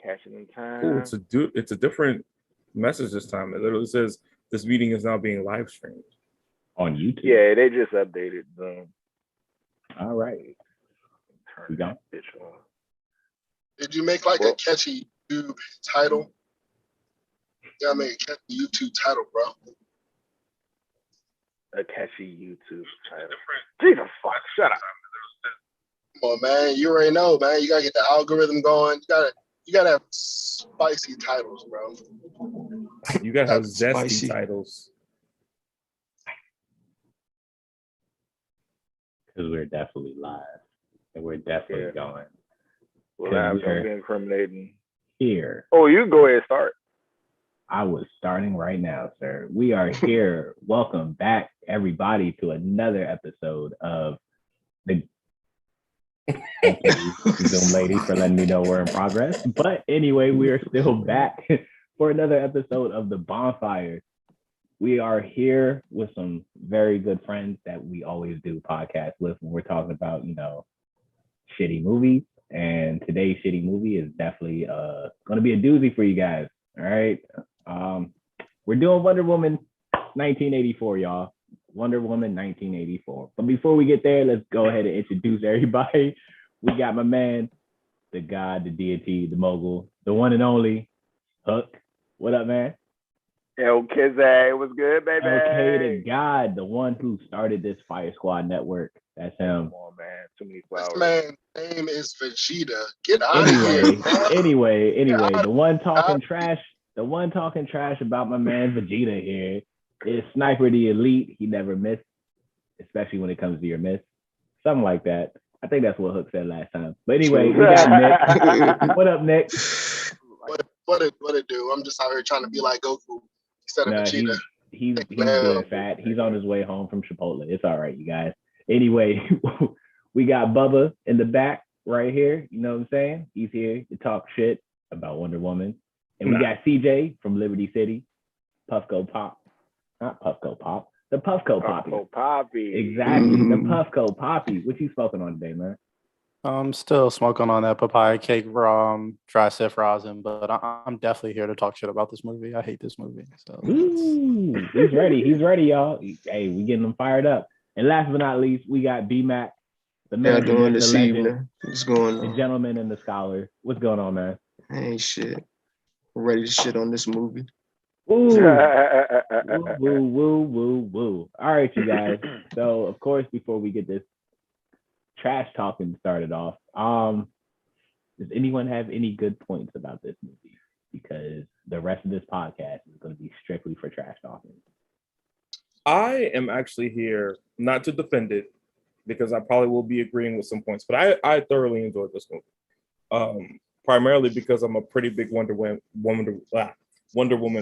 Catching in Oh, time. it's a different message this time. It literally says this meeting is now being live streamed. On YouTube. Yeah, they just updated Zoom. All right. Turn We that go. bitch on. Did you make like a catchy YouTube title? Yeah, I made a catchy YouTube title, bro. A catchy YouTube title. Jesus fuck, shut up. Come on, man. You already know, man. You gotta get the algorithm going. You gotta have spicy titles, bro. You gotta have zesty Spicy. titles. Because we're definitely live. And we're definitely going. Well, Cause I'm we're- be incriminating. Here. Oh, you go ahead and start. I was starting right now, sir. We are here. Welcome back, everybody, to another episode of the Thank you, Zoom lady, for letting me know we're in progress. But anyway, we are still back for another episode of the Bonfire. We are here with some very good friends that we always do podcasts with when we're talking about, shitty movies. And today's shitty movie is definitely going to be a doozy for you guys. All right. We're doing Wonder Woman 1984, y'all. Wonder Woman 1984. But before we get there, let's go ahead and introduce everybody. We got my man, the god, the deity, the mogul, the one and only Hook. What up, man? Yo, Kizzy, what's good, baby? Okay, the god, the one who started this Fire Squad network. That's him. Come on, man. Too many flowers. This man's name is Vegeta. Get out of here. Anyway, the one talking trash about my man Vegeta here is Sniper the Elite. He never missed, especially when it comes to your miss. Something like that. I think that's what Hook said last time. But anyway, we got Nick. What up, Nick? What it do? I'm just out here trying to be like Goku instead of Vegeta. He's good, fat. He's on his way home from Chipotle. It's all right, you guys. Anyway, we got Bubba in the back right here. You know what I'm saying? He's here to talk shit about Wonder Woman. And we got CJ from Liberty City. Puffco Pop. Not Puffco Pop. The Puffco Poppy. Puffco Poppy. Exactly. The Puffco Poppy. What you smoking on today, man? I'm still smoking on that papaya cake from Tri-Cif rosin, but I'm definitely here to talk shit about this movie. I hate this movie. So Ooh, he's ready. He's ready, y'all. Hey, we getting them fired up. And last but not least, we got B-Mac, the man, doing the this legend, evening. What's going on? the gentleman and the scholar. What's going on, man? Ain't shit. I'm ready to shit on this movie. Ooh. Woo. All right, you guys. So, of course, before we get this trash talking started off, does anyone have any good points about this movie? Because the rest of this podcast is going to be strictly for trash talking. I am actually here not to defend it because I probably will be agreeing with some points, but I thoroughly enjoyed this movie. Primarily because I'm a pretty big Wonder Woman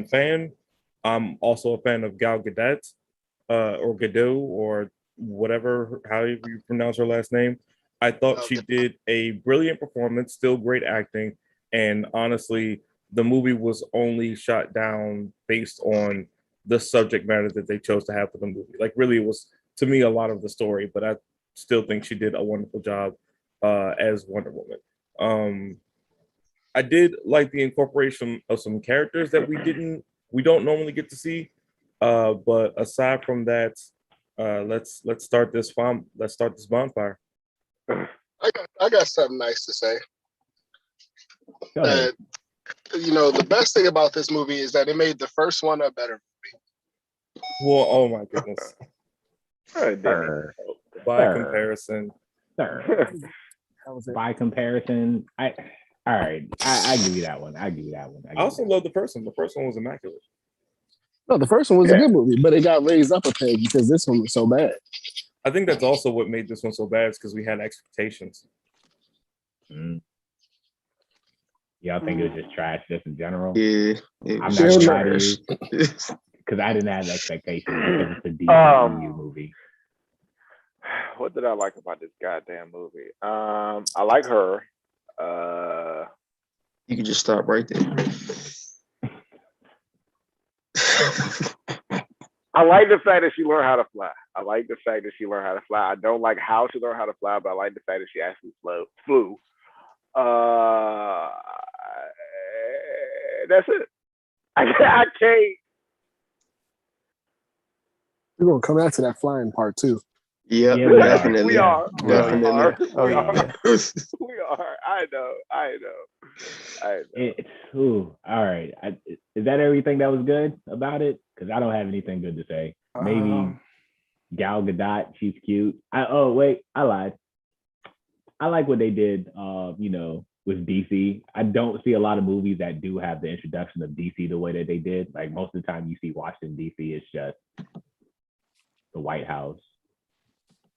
fan. I'm also a fan of Gal Gadot, or Gadot, or whatever, however you pronounce her last name. I thought she did a brilliant performance, still great acting, and honestly, the movie was only shot down based on the subject matter that they chose to have for the movie. Like, really, it was, to me, a lot of the story, but I still think she did a wonderful job as Wonder Woman. I did like the incorporation of some characters that we don't normally get to see. But aside from that, let's start this bonfire. I got something nice to say. Go ahead. The best thing about this movie is that it made the first one a better movie. Well, oh my goodness. By Sir. comparison. By comparison, all right, I give you that one. I also love the first one. The first one was immaculate. No, the first one was a good movie, but it got raised up a peg because this one was so bad. I think that's also what made this one so bad, is because we had expectations. Y'all think it was just trash just in general? Yeah. I'm not gonna lie to you, because I didn't have expectations because it's a DCU movie. What did I like about this goddamn movie? I like her. You can just stop right there. I like the fact that she learned how to fly. I don't like how she learned how to fly, but I like the fact that she actually flew. That's it. I can't. We're gonna come back to that flying part too. Yep, Yeah, we are. definitely. We are. Definitely. Oh, We yeah. are. We are. I know. All right. Is that everything that was good about it? Because I don't have anything good to say. Maybe Gal Gadot, she's cute. I lied. I like what they did, with DC. I don't see a lot of movies that do have the introduction of DC the way that they did. Like most of the time you see Washington, DC, it's just the White House,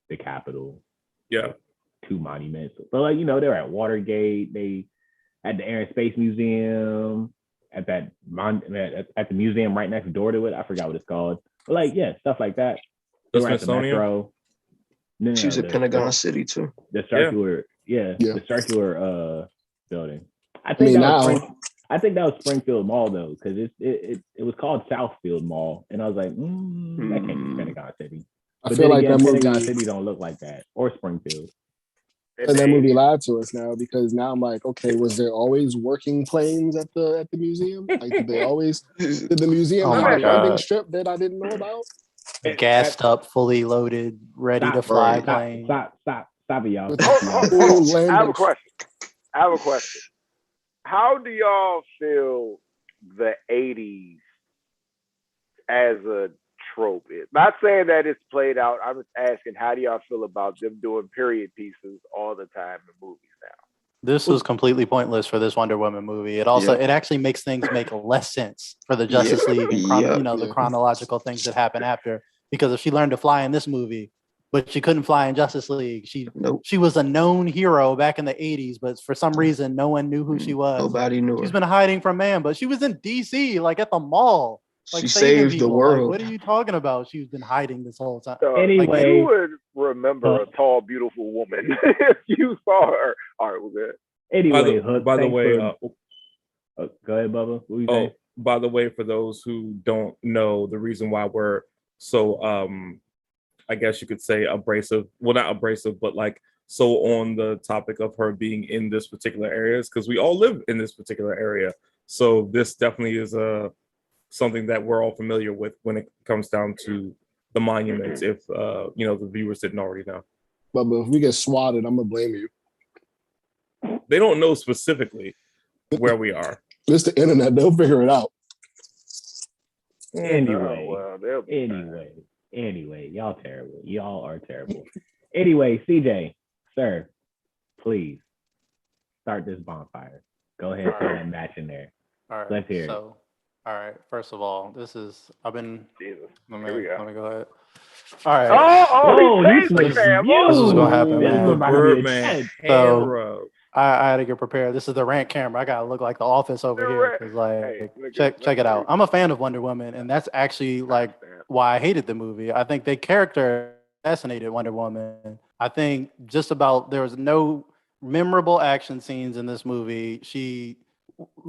the Capitol, Yeah. 2 monuments. But they're at Watergate, they at the Air and Space Museum, at the museum right next door to it. I forgot what it's called. But stuff like that. The They were at the Smithsonian? Metro. No, She was at Pentagon City too. The circular, the circular building. I mean, think now- I think that was Springfield Mall though, because it was called Southfield Mall, and I was like, that can't be Pentagon City. I But feel then like again, that Pentagon movie. City don't look like that, or Springfield. And that movie lied to us now, because now I'm like, okay, was there always working planes at the museum? Like, did the museum Oh have my a landing God. strip that I didn't know about? Gassed up, fully loaded, ready to fly plane. Stop it, y'all. With Hold on. landing I have a question. How do y'all feel the 80s as a trope is? Not saying that it's played out. I'm just asking, how do y'all feel about them doing period pieces all the time in movies now? This was completely pointless for this Wonder Woman movie. It actually makes things make less sense for the Justice League and the chronological things that happen after. Because if she learned to fly in this movie, but she couldn't fly in Justice League, she was a known hero back in the 80s, but for some reason no one knew who she was. Nobody knew her. She's been hiding from man, but she was in DC, like at the mall. Like she saving saved people. the world. Like, what are you talking about? She's been hiding this whole time. So, Anyway, you would remember a tall, beautiful woman if you saw her. All right, we're good. Anyway, by the way, go ahead, Bubba. What you say? By the way, for those who don't know, the reason why we're so I guess you could say abrasive, well, not abrasive, but like so on the topic of her being in this particular area is because we all live in this particular area. So this definitely is something that we're all familiar with when it comes down to the monuments, if the viewers didn't already know. But if we get swatted, I'm gonna blame you. They don't know specifically where we are. It's the internet; they'll figure it out. Anyway, y'all terrible. Y'all are terrible. Anyway, CJ, sir, please start this bonfire. Go ahead, throw that match in there. All right. Let's hear it. All right. First of all, Jesus. Let me go ahead. All right. He this changed the this is gonna happen, This is man. about to be a Birdman. So, I had to get prepared. This is the rant camera. I gotta look like the office over here. 'Cause, check it out. I'm a fan of Wonder Woman, and that's actually like why I hated the movie. I think the character assassinated Wonder Woman. I think there was no memorable action scenes in this movie.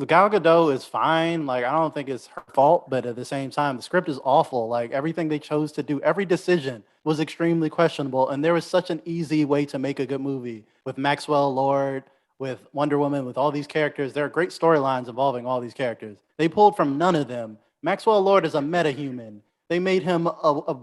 Gal Gadot is fine. Like, I don't think it's her fault, but at the same time, the script is awful. Like, everything they chose to do, every decision was extremely questionable. And there was such an easy way to make a good movie with Maxwell Lord, with Wonder Woman, with all these characters. There are great storylines involving all these characters. They pulled from none of them. Maxwell Lord is a metahuman. They made him a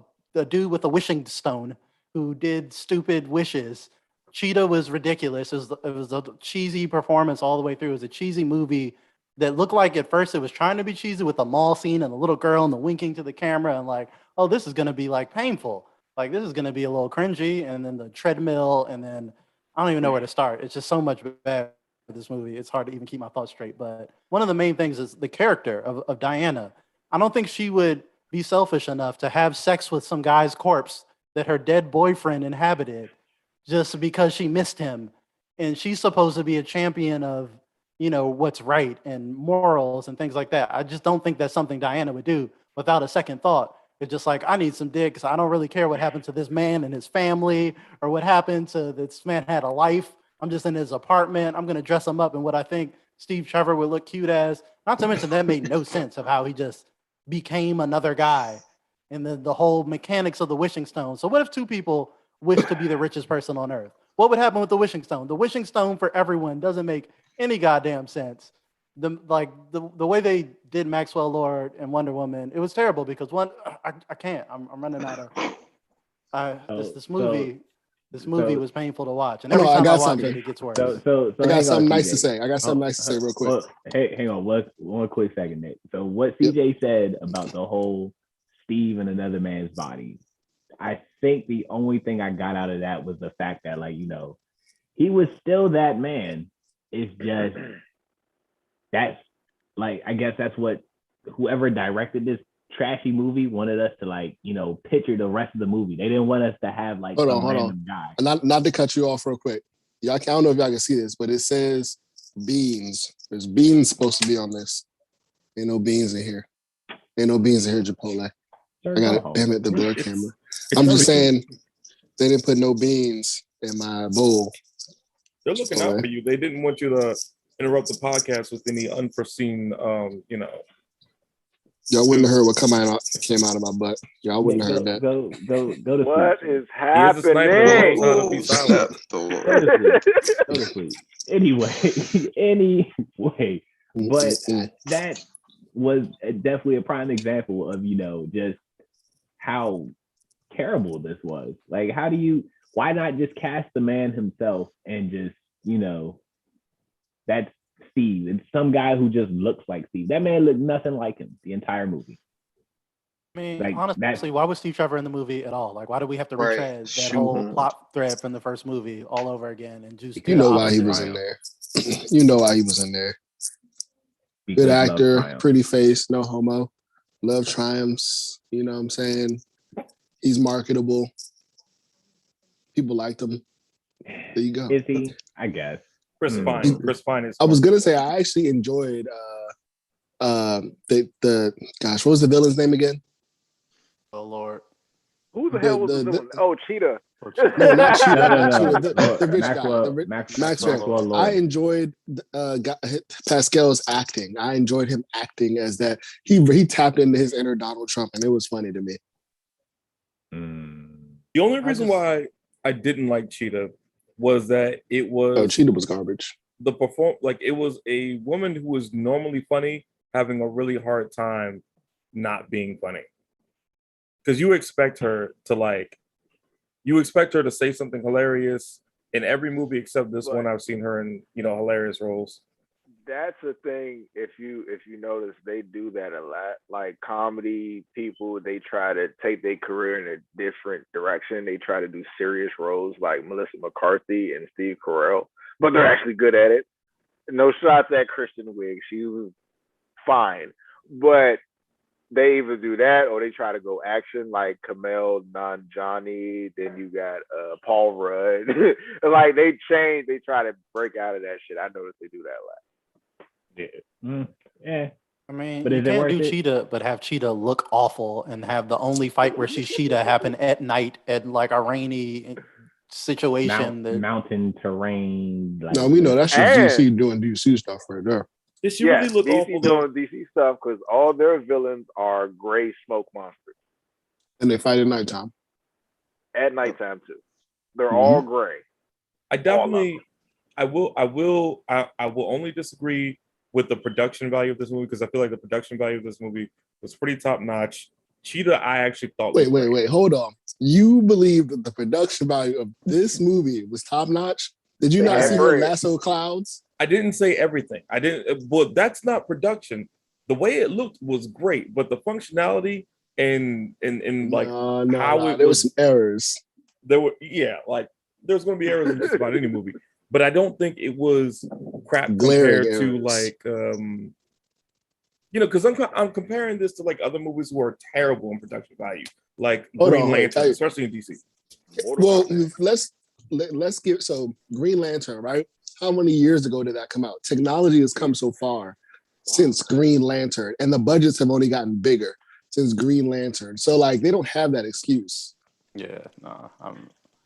dude with a wishing stone who did stupid wishes. Cheetah was ridiculous. It was a cheesy performance all the way through. It was a cheesy movie that looked like at first it was trying to be cheesy with the mall scene and the little girl and the winking to the camera and like, oh, this is going to be like painful. Like, this is going to be a little cringy. And then the treadmill, and then I don't even know where to start. It's just so much bad with this movie. It's hard to even keep my thoughts straight. But one of the main things is the character of Diana. I don't think she would be selfish enough to have sex with some guy's corpse that her dead boyfriend inhabited just because she missed him. And she's supposed to be a champion of, what's right and morals and things like that. I just don't think that's something Diana would do without a second thought. It's just like, I need some dick because I don't really care what happened to this man and his family or what happened to this man had a life. I'm just in his apartment. I'm going to dress him up in what I think Steve Trevor would look cute as. Not to mention that made no sense of how he just became another guy and the whole mechanics of the wishing stone. So what if two people wish to be the richest person on earth? What would happen with the wishing stone? The wishing stone for everyone doesn't make any goddamn sense. the way they did Maxwell Lord and Wonder Woman, it was terrible because I can't. I'm running out of this movie. This movie was painful to watch, and every time I watch it, it gets worse. So I got something nice to CJ. say. I got something nice to say real quick. Well, hey, hang on, one quick second, Nick. So what CJ said about the whole Steve in another man's body, I think the only thing I got out of that was the fact that, like, you know, he was still that man. It's just that's like, I guess that's what whoever directed this trashy movie wanted us to, like, you know, picture the rest of the movie. They didn't want us to have like some random guy. Not to cut you off real quick. Y'all, I don't know if y'all can see this, but it says beans. There's beans supposed to be on this. Ain't no beans in here. Ain't no beans in here, Chipotle. I got it. Damn it, the blur camera. I'm just saying they didn't put no beans in my bowl. They're looking out for you. They didn't want you to interrupt the podcast with any unforeseen, you know. Y'all wouldn't have heard what came out of my butt. Y'all wouldn't have heard that. Go to what sleep. is happening? Go to sleep. Anyway, but that was definitely a prime example of, you know, just how terrible this was. Like, why not just cast the man himself and just, you know, that's Steve. It's some guy who just looks like Steve. That man looked nothing like him the entire movie. I mean, like, honestly, why was Steve Trevor in the movie at all? Like, why do we have to retread that whole plot thread from the first movie all over again? And just you know why he was in there. You know why he was in there. Good actor, pretty face, no homo. Love triumphs. You know what I'm saying? He's marketable. People liked him. There you go. Is he? I guess. Chris Pine is. I was gonna say I actually enjoyed the gosh, what was the villain's name again? Oh Lord. Who the hell was the villain? Oh, Cheetah. No, not Cheetah. No. The rich guy. Maxwell. I enjoyed Pascal's acting. I enjoyed him acting as that. He tapped into his inner Donald Trump, and it was funny to me. The only reason why I didn't like Cheetah was that it was Cheetah was garbage. It was a woman who was normally funny having a really hard time not being funny. Because you expect her to say something hilarious in every movie except this one. I've seen her in, you know, hilarious roles. That's the thing. If you notice, they do that a lot. Like comedy people, they try to take their career in a different direction. They try to do serious roles like Melissa McCarthy and Steve Carell, but they're actually good at it. No shots at Kristen Wiig. She was fine, but they either do that or they try to go action like Kumail Nanjiani. Then you got Paul Rudd. Like they try to break out of that shit. I noticed they do that a lot. Yeah. I mean, but you can't do Cheetah, but have Cheetah look awful and have the only fight where she's Cheetah happen at night at like a rainy situation. Mountain terrain. Like, no, we know that's just DC doing DC stuff right there. Did she really look DC awful doing DC stuff because all their villains are gray smoke monsters. And they fight at nighttime. At nighttime too. They're all gray. I will only disagree with the production value of this movie because I feel like the production value of this movie was pretty top notch. Cheetah, I actually thought. Wait, hold on. You believe that the production value of this movie was top notch? Did you not see her lasso clouds? I didn't say everything. I didn't. Well, that's not production. The way it looked was great, but the functionality and like how there was some errors. There were there's going to be errors in just about any movie. But I don't think it was crap compared to like, because I'm comparing this to like other movies who are terrible in production value, like Green Lantern, especially in DC. Well, let's give Green Lantern, right? How many years ago did that come out? Technology has come so far since Green Lantern, and the budgets have only gotten bigger since Green Lantern. So like they don't have that excuse. Yeah, no,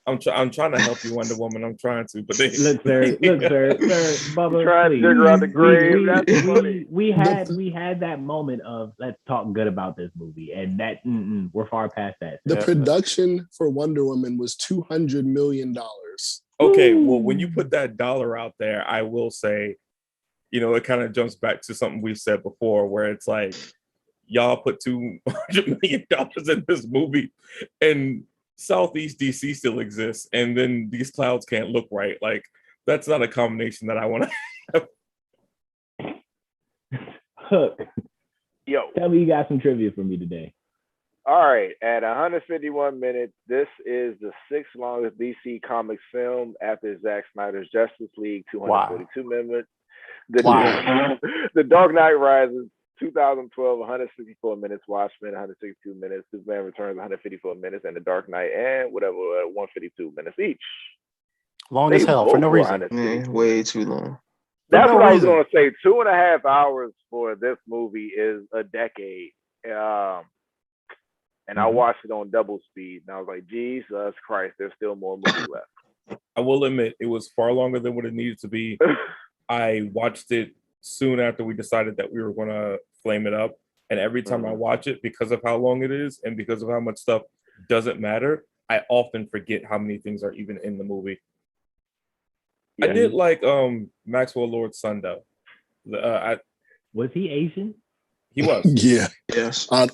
I'm trying to help you, Wonder Woman. I'm trying to, but look, sir, Bubba, trying to figure out the grave. That's funny. We had that moment of let's talk good about this movie, and that we're far past that. The production for Wonder Woman was $200 million. Okay, well, when you put that dollar out there, I will say you know, it kind of jumps back to something we've said before, where it's like, y'all put $200 million in this movie, and Southeast DC still exists, and then these clouds can't look right. Like, that's not a combination that I want to have. Hook. Yo. Tell me you got some trivia for me today. All right, at 151 minutes, this is the sixth longest DC Comics film after Zack Snyder's Justice League, 242 minutes. The Dark Knight Rises, 2012, 164 minutes. Watchmen, 162 minutes. Superman Returns, 154 minutes. And The Dark Knight and whatever, 152 minutes each. Long as hell, for no reason. Man, way too long. That's what I was going to say. 2.5 hours for this movie is a decade. And I watched it on double speed. And I was like, Jesus Christ, there's still more movie left. I will admit, it was far longer than what it needed to be. I watched it soon after we decided that we were going to flame it up. And every time I watch it, because of how long it is and because of how much stuff doesn't matter, I often forget how many things are even in the movie. Yeah. I did like Maxwell Lord's son, though. Was he Asian? He was. Yeah. Yes. I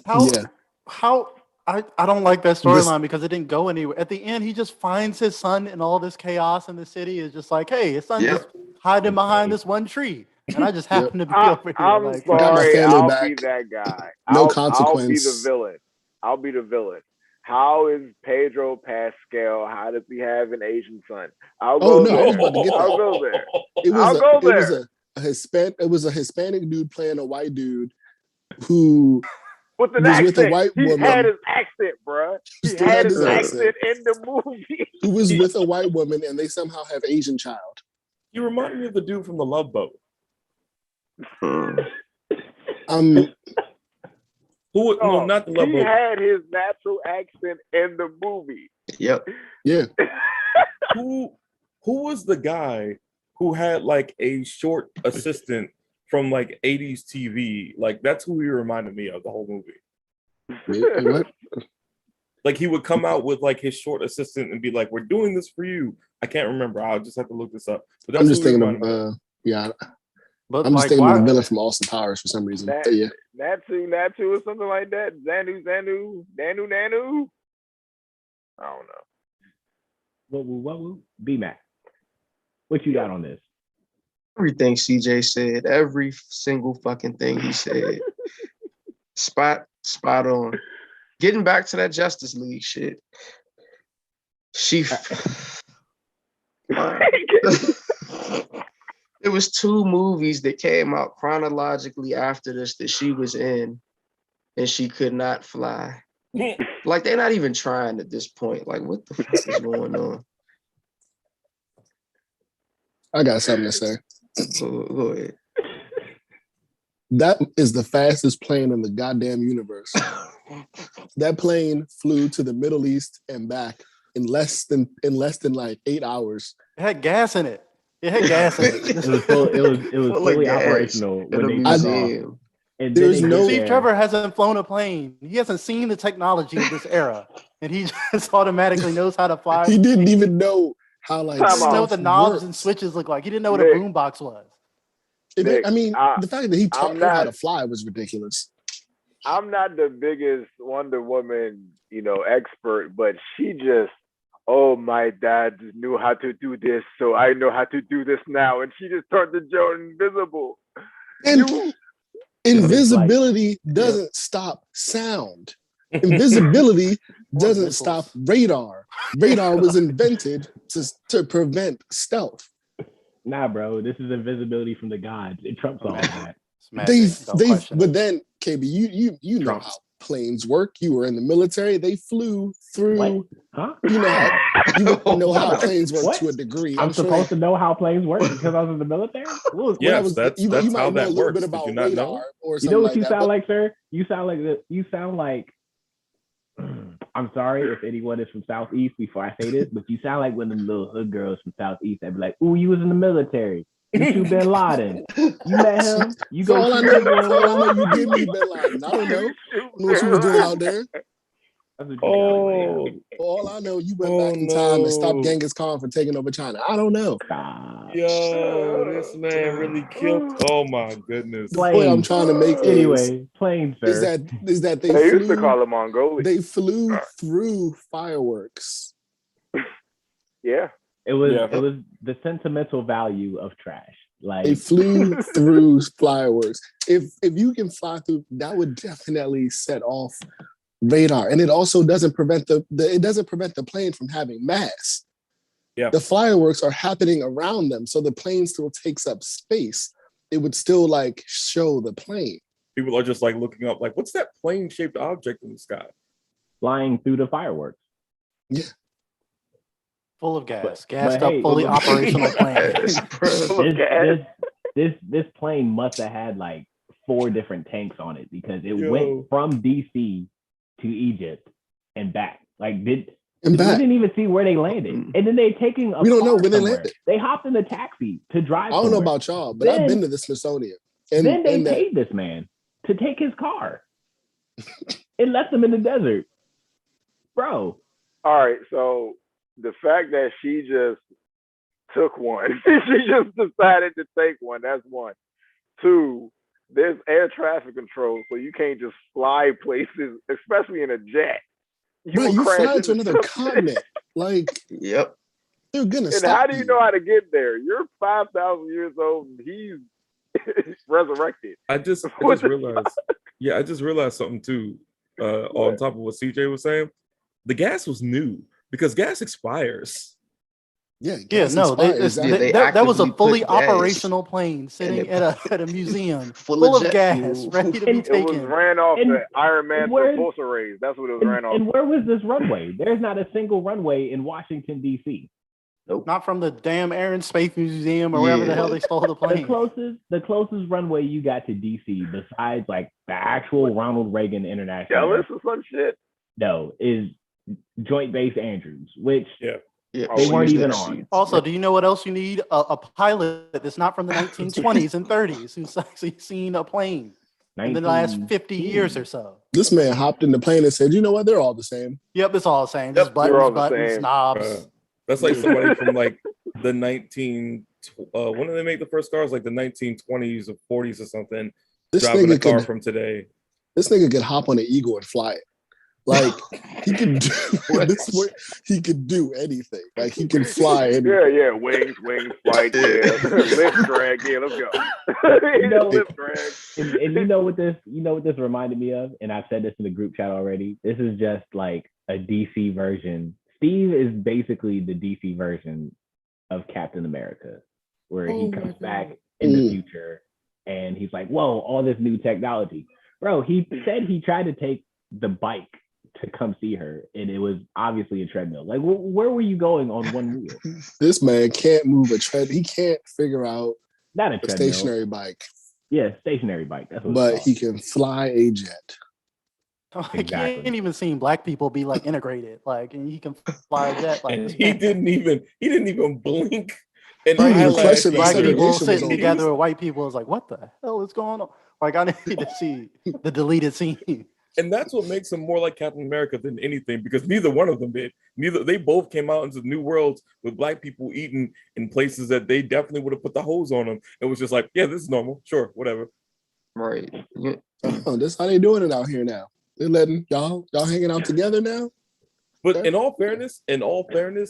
don't like that storyline because it didn't go anywhere. At the end, he just finds his son in all this chaos in the city. Is just like, hey, his son just hiding behind this one tree, and I just happen to be over here. I'm like, sorry, I'll be that guy. No consequence. I'll be the villain. I'll be the villain. How is Pedro Pascal? How does he have an Asian son? I'll go there. I'll go there. It was a Hispanic dude playing a white dude who with an was accent. with a white woman. He had his accent, bro. He had his accent in the movie. Who was with a white woman, and they somehow have Asian child. You remind me of the dude from The Love Boat. No, not The Love Boat. He had his natural accent in the movie. Yep. Yeah. Who was the guy who had like a short assistant from like 80s TV? Like, that's who he reminded me of the whole movie. Wait, what? Like, he would come out with like his short assistant and be like, "We're doing this for you." I can't remember. I'll just have to look this up. But that's I'm just thinking of But I'm just thinking of the villain from Austin Powers for some reason. Natu or something like that. Nanu. I don't know. What B-Mac? What you got on this? Everything CJ said, every single fucking thing he said. Spot on. Getting back to that Justice League shit. It was 2 movies that came out chronologically after this that she was in, and she could not fly. Like, they're not even trying at this point. Like, what the fuck is going on? I got something to say. Go ahead. That is the fastest plane in the goddamn universe. That plane flew to the Middle East and back in less than like 8 hours. It had gas in it. It was fully operational when they saw. And Steve Trevor hasn't flown a plane. He hasn't seen the technology of this era, and he just automatically knows how to fly. He didn't even know how he didn't know what the knobs and switches look like. He didn't know what a boombox was. The fact that he taught her how to fly was ridiculous. I'm not the biggest Wonder Woman, expert, but she just, my dad knew how to do this, so I know how to do this now. And she just turned to Joe invisible. And invisibility doesn't stop sound. Invisibility doesn't stop radar. Radar was invented to prevent stealth. Nah, bro, this is invisibility from the gods. It trumps all of that. But then, KB, you know how planes work. You were in the military. They flew through. What? Huh? You know how planes work to a degree. I'm supposed to know how planes work because I was in the military. Yes, that's how that works. Did you not know? You know what you sound like, sir? You sound like. I'm sorry if anyone is from Southeast before I say this, but you sound like one of them little hood girls from Southeast that be like, "Ooh, you was in the military. You shoot Bin Laden. You met him. You go." All I know, you did meet Bin Laden. I don't know what you was doing out there. All I know, you went back in time and stopped Genghis Khan from taking over China. I don't know. Yo, this man really killed. Oh my goodness. The point I'm Planes. trying to make Anyway, planes, is sir. that they They used to flew call it Mongolia. they flew through fireworks. Yeah. It was Yeah. it was the sentimental value of trash. Like They flew through fireworks. If you can fly through, that would definitely set off radar, and it also doesn't prevent the plane from having mass. Yeah. The fireworks are happening around them, so the plane still takes up space. It would still like show the plane. People are just like looking up, like, what's that plane-shaped object in the sky? flying through the fireworks. Yeah. Full of gas, But gassed hey, up, fully full of- operational plane. This plane must have had like 4 different tanks on it because it Yo. went from DC to Egypt and back. Like we And back. didn't even see where they landed, and then they taking a We don't know car when they somewhere. landed. They hopped in the taxi to drive. I don't know somewhere. about y'all, but I've been to the Smithsonian. And then they and that, paid this man to take his car and left him in the desert, bro. All right, so the fact that she just took one, she just decided to take one. That's one. 2, there's air traffic control, so you can't just fly places, especially in a jet. right, will you crash fly to into another something. continent. Like Yep. they're gonna And stop how do you know how to get there? You're 5,000 years old, and he's resurrected. I just What the realized. Yeah, I just realized something too. On top of what CJ was saying, the gas was new because gas expires. Yeah, Yeah, gas no, expires. that was a actively fully put gas operational plane sitting it- at a museum Full full of of jet gas, fuel. ready to be And- It was taken. ran off And- the Iron Man and where- propulsor rays. That's what it was ran off. And where was this runway? There's not a single runway in Washington D.C. Not from the damn Air and Space Museum or wherever the Yeah. hell they stole the The plane. closest runway you got to DC besides like the actual Ronald Reagan International Jealous or some shit. no is Joint Base Andrews, which Yeah. Yeah, they Oh, weren't you even did. on. Also, do you know what else you need? A pilot that's not from the 1920s and 30s who's actually seen a plane in the last 50 years or so. This man hopped in the plane and said, "You know what? They're all the same." Yep, it's all the same. Yep, Just they're all buttons, the same. knobs. That's like somebody from like the 19. When did they make the first cars? Like the 1920s or 40s or something. This Driving a nigga car could from today. hop on an eagle and fly it. Like he could do this. He could do anything. Like he can fly anything. Yeah, wings, flight, yeah. Lift drag, yeah, let's go. Lift drag. And you know what this reminded me of, and I've said this in the group chat already. This is just like a DC version. Steve is basically the DC version of Captain America, where he comes back in the future and he's like, "Whoa, all this new technology, bro." He said he tried to take the bike to come see her, and it was obviously a treadmill. Like, where were you going on one wheel? This man can't move a tread. He can't figure out Not a a treadmill. stationary bike, Yeah, stationary bike. That's what but it's he can fly a jet. Like, Exactly. you ain't even seen black people be like integrated, like, and he can fly a jet. Like, And this he man- didn't even blink. And He didn't even eyelash question he the black could've- people segregation was sitting over. together with white people is like, what the hell is going on? Like, I need to see the deleted scene. And that's what makes him more like Captain America than anything, because neither one of them did. They both came out into new worlds with black people eating in places that they definitely would have put the hose on them. It was just like, yeah, this is normal. Sure, whatever. Right. Yeah. Oh, that's how they doing it out here now. They're letting y'all hanging out together now. But Okay. in all fairness,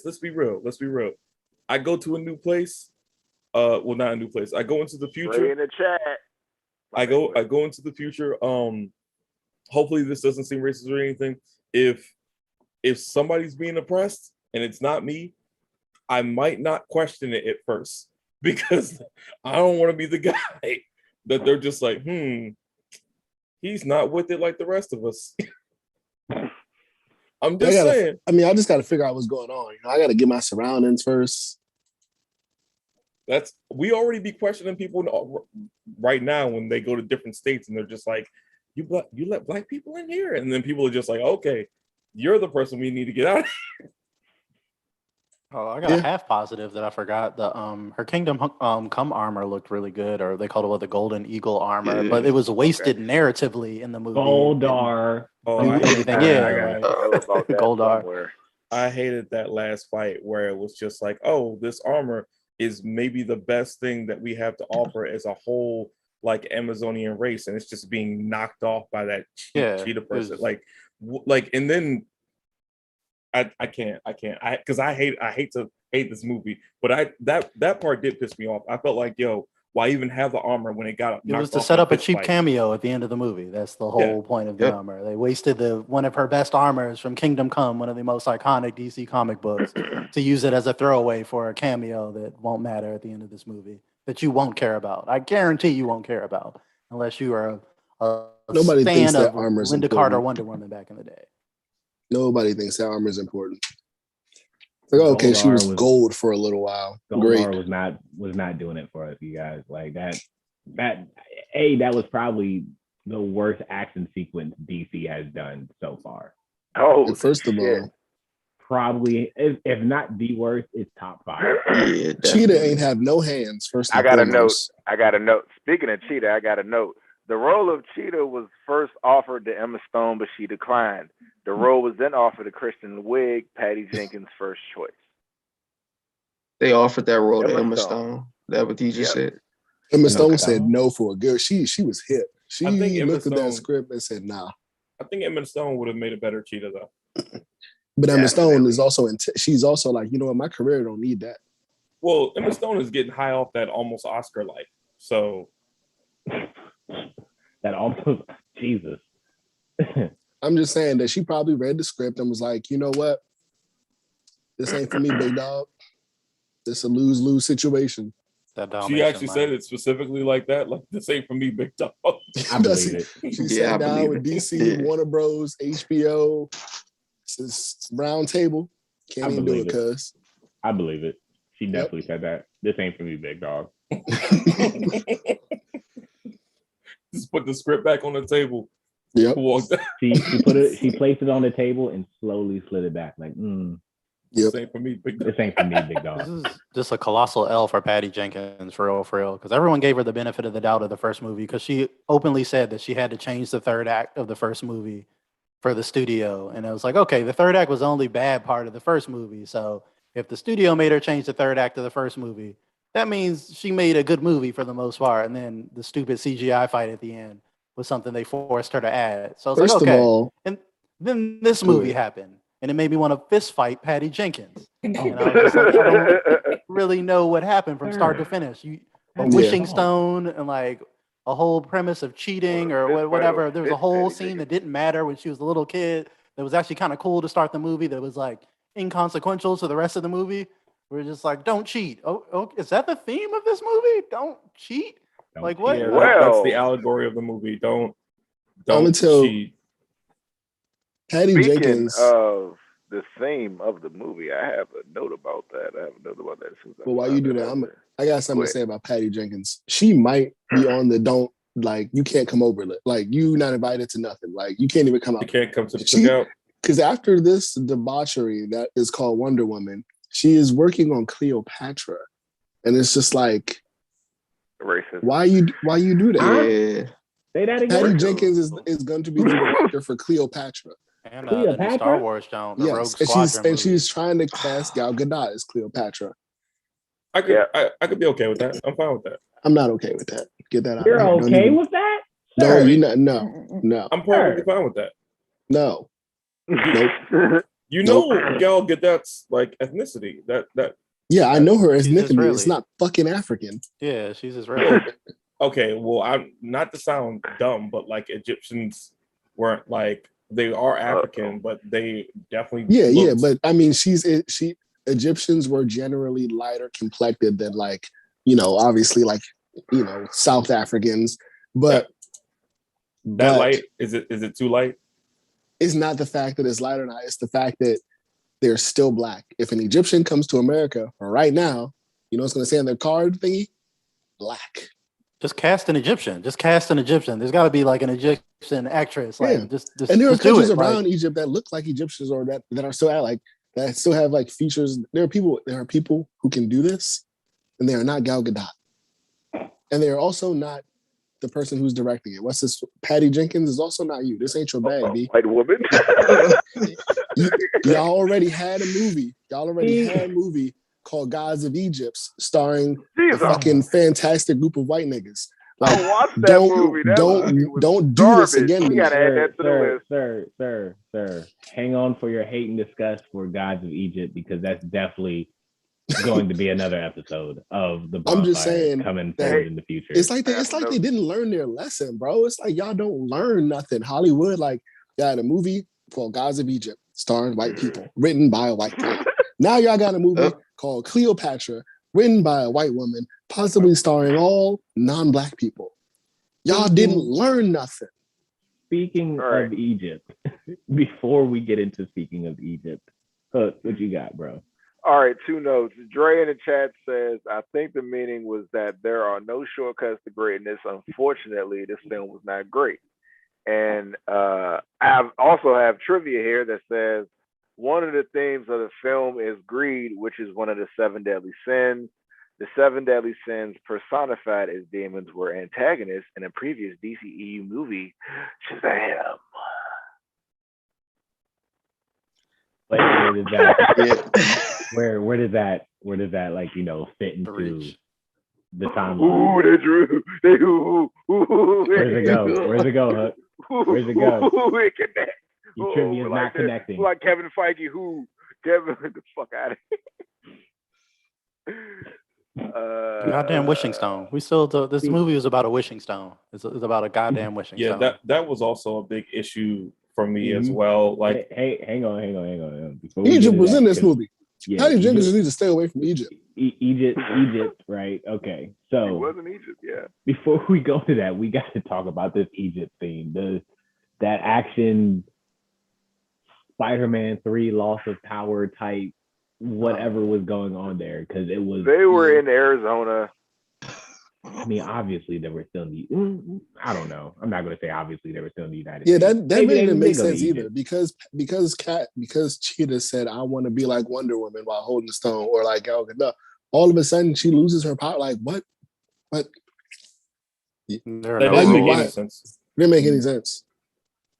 let's be real. I go to a new place. Well, not a new place. I go into the Ray future. in the chat. I go into the future. Hopefully this doesn't seem racist or anything. If somebody's being oppressed and it's not me, I might not question it at first, because I don't want to be the guy that they're just like, he's not with it like the rest of us. I'm just saying. I mean, I just got to figure out what's going on. I got to get my surroundings first. We already be questioning people right now when they go to different states and they're just like, you let black people in here? And then people are just like, okay, you're the person we need to get out. Oh, I got a half positive that I forgot. The her Kingdom Come armor looked really good, or they called it the Golden Eagle armor, Yeah. but it was wasted narratively in the movie. Goldar. Oh, Didn't I do hated anything. that. Yeah, I got like, to know about that Goldar. somewhere. I hated that last fight where it was just like, oh, this armor is maybe the best thing that we have to offer as a whole, like Amazonian race, and it's just being knocked off by that cheetah person. Like, and then I can't because I hate to hate this movie, but that part did piss me off. I felt like, yo, why even have the armor when it got knocked off? It was to set up a cheap cameo at the end of the movie. That's the whole point of the armor. They wasted one of her best armors from Kingdom Come, one of the most iconic DC comic books, to use it as a throwaway for a cameo that won't matter at the end of this movie, that you won't care about. I guarantee you won't care about unless you are a Nobody thinks fan that of armor's Linda important. Carter Wonder Woman back in the day. Nobody thinks that armor is important. Like, okay, she was gold for a little while. Great. Was not doing it for us, you guys. Like that was probably the worst action sequence DC has done so far. Oh, first of all, probably if not the worst, it's top 5. Yeah, Cheetah ain't have no hands. First, I got a note. Speaking of Cheetah, I got a note. The role of Cheetah was first offered to Emma Stone, but she declined. The role was then offered to Kristen Wiig, Patty Jenkins' first choice. They offered that role to Emma Stone. That what you just said? Emma Stone said no for a good. She was hit. She looked at that Stone, script and said nah. I think Emma Stone would have made a better Cheetah though. But Emma Stone is also she's also like, you know what, my career don't need that. Well, Emma Stone is getting high off that almost Oscar like. So that almost Jesus. I'm just saying that she probably read the script and was like, you know what? This ain't for me, big dog. This a lose-lose situation. She actually said it specifically like that. Like, this ain't for me, big dog. I believe it. She sat down with DC, Warner Bros, HBO, round table. Can't even do it, cuz. I believe it. She definitely said that. This ain't for me, big dog. Just put the script back on the table. Yep. She placed it on the table and slowly slid it back. Like, Yep. This ain't for me, big dog. This ain't for me, big dog. This is just a colossal L for Patty Jenkins, for real. Because everyone gave her the benefit of the doubt of the first movie, because she openly said that she had to change the third act of the first movie for the studio. And I was like, okay, the third act was the only bad part of the first movie. So if the studio made her change the third act of the first movie, that means she made a good movie for the most part. And then the stupid CGI fight at the end was something they forced her to add. So I was like, okay. And then this movie happened, and it made me want to fist fight Patty Jenkins. And I was just like, I don't really know what happened from start to finish. A wishing stone and like a whole premise of cheating or whatever. There was a whole scene that didn't matter when she was a little kid that was actually kind of cool to start the movie, that was like inconsequential to the rest of the movie. We're just like, don't cheat. Oh, is that the theme of this movie? Don't cheat? Like what? Yeah, that's the allegory of the movie. Don't cheat. Patty Jenkins. Of the theme of the movie, I have a note about that. Well, while you do that, I got something to say about Patty Jenkins. She might be on the don't, like, you can't come over. Like, you not invited to nothing. Like, you can't even come out. You can't come to the cookout. Because after this debauchery that is called Wonder Woman, she is working on Cleopatra. And it's just like, racist. Why you do that? Yeah. Say that again. Patty Jenkins is going to be the director for Cleopatra. And the new Star Wars film, the Rogue Squadron and she's trying to cast Gal Gadot as Cleopatra. I could be okay with that. I'm fine with that. I'm not okay with that. Get that out. You're okay with that? No, you're not. No. I'm perfectly fine with that. No. Nope. You know Gal Gadot's like ethnicity. That. Yeah, I know her ethnicity. It's not fucking African. Yeah, she's Israeli. Okay, well, I'm not to sound dumb, but like Egyptians weren't like, they are African, but they definitely yeah. But I mean, Egyptians were generally lighter complected than like, obviously like, South Africans. But that light, is it too light? It's not the fact that it's light or not. It's the fact that they're still black. If an Egyptian comes to America right now, you know what's going to say on their card thingy? Black. Just cast an Egyptian. There's got to be like an Egyptian actress. Like, just and there are countries around like Egypt that look like Egyptians, or that are still that still have like features. There are people who can do this, and they are not Gal Gadot, and they are also not the person who's directing it. What's this? Patty Jenkins is also not you. This ain't your bag, B. White woman. Y'all already had a movie. called Gods of Egypt, starring a Jesus. fucking fantastic group of white niggas. Like, I watched that movie. That movie was don't do this garbage. again. We gotta add that to the list. Sir. Hang on for your hate and disgust for Gods of Egypt, because that's definitely going to be another episode of the I'm just Bonfire saying coming forward in the future. It's like they didn't learn their lesson, bro. It's like y'all don't learn nothing. Hollywood, like, y'all had a movie called Gods of Egypt, starring white people, written by a white guy. Now y'all got a movie called Cleopatra, written by a white woman, possibly starring all non-black people. Y'all didn't learn nothing. Speaking of Egypt, before we get into speaking of Egypt, what you got, bro? All right, 2 notes. Dre in the chat says, I think the meaning was that there are no shortcuts to greatness. Unfortunately, this film was not great. And I also have trivia here that says, one of the themes of the film is greed, which is one of the 7 deadly sins. The 7 deadly sins personified as demons were antagonists in a previous DCEU movie, Shazam. But where does that like, you know, fit into the timeline? Ooh, they drew. Where's it go? Where's it go, Hook? Where's it go? It connect. Your trivia is not connecting. Like Kevin Feige, Kevin, get the fuck out of here. Goddamn wishing stone. This movie was about a wishing stone. It's about a goddamn wishing stone. Yeah, that was also a big issue for me as well. Like, hey, hang on. Egypt was in this movie. Yeah, Patty Jenkins just needs to stay away from Egypt. Egypt, right? Okay, so it wasn't Egypt, yeah. Before we go to that, we got to talk about this Egypt theme. That action Spider-Man 3 loss of power type, whatever was going on there, because it was. They were in Arizona. I mean, obviously they were still in the. I don't know. I'm not going to say obviously they were still in the United States. Yeah, that really didn't make sense either, because Cheetah said, "I want to be like Wonder Woman" while holding the stone, or like Gal Gadot. All of a sudden, she loses her power. Like what? That didn't make any sense. Didn't make any sense.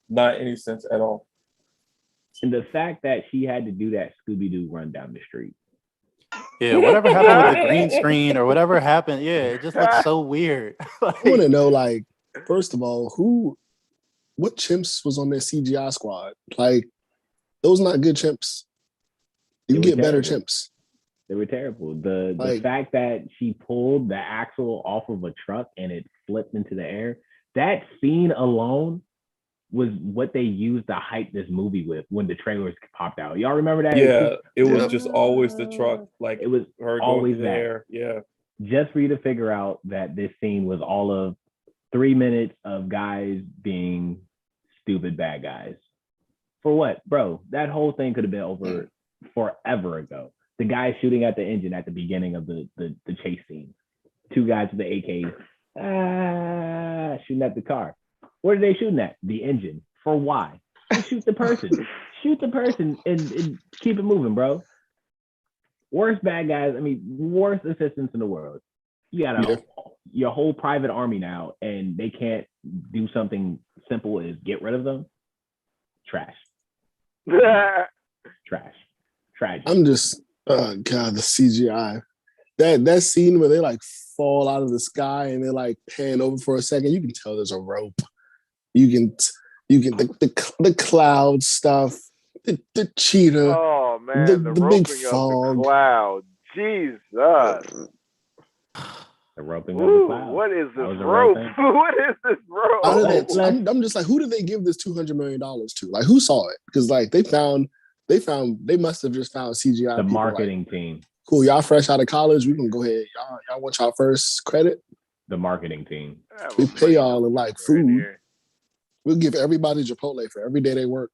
Not any sense at all. And the fact that she had to do that Scooby-Doo run down the street. Yeah, whatever happened with the green screen or whatever happened, it just looks so weird. I want to know, like, first of all, what chimps was on their CGI squad? Like, those not good chimps. You get better chimps. They were terrible. The fact that she pulled the axle off of a truck and it flipped into the air, that scene alone was what they used to hype this movie with when the trailers popped out. Y'all remember that? Yeah, it was just always the truck. Like, it was her always going there. Yeah. Just for you to figure out that this scene was all of 3 minutes of guys being stupid bad guys. For what? Bro, that whole thing could have been over forever ago. The guy shooting at the engine at the beginning of the chase scene. 2 guys with the AKs shooting at the car. What are they shooting at? The engine. For why? Shoot the person. Shoot the person and keep it moving, bro. Worst bad guys. I mean, worst assistants in the world. You got your whole private army now, and they can't do something simple as get rid of them. Trash. Trash. Tragic. I'm just, oh God, the CGI. That scene where they like fall out of the sky and they like pan over for a second, you can tell there's a rope. You can the cloud stuff, the cheetah. Oh man, the big fog. The cloud. Jesus. The roping of the cloud. What is this rope? What is this rope? I'm just like, who did they give this $200 million to? Like, who saw it? Because like they must have just found CGI. The marketing team. Cool, y'all fresh out of college. We can go ahead. Y'all want y'all first credit? The marketing team. We pay y'all in like food. We'll give everybody Chipotle for every day they work.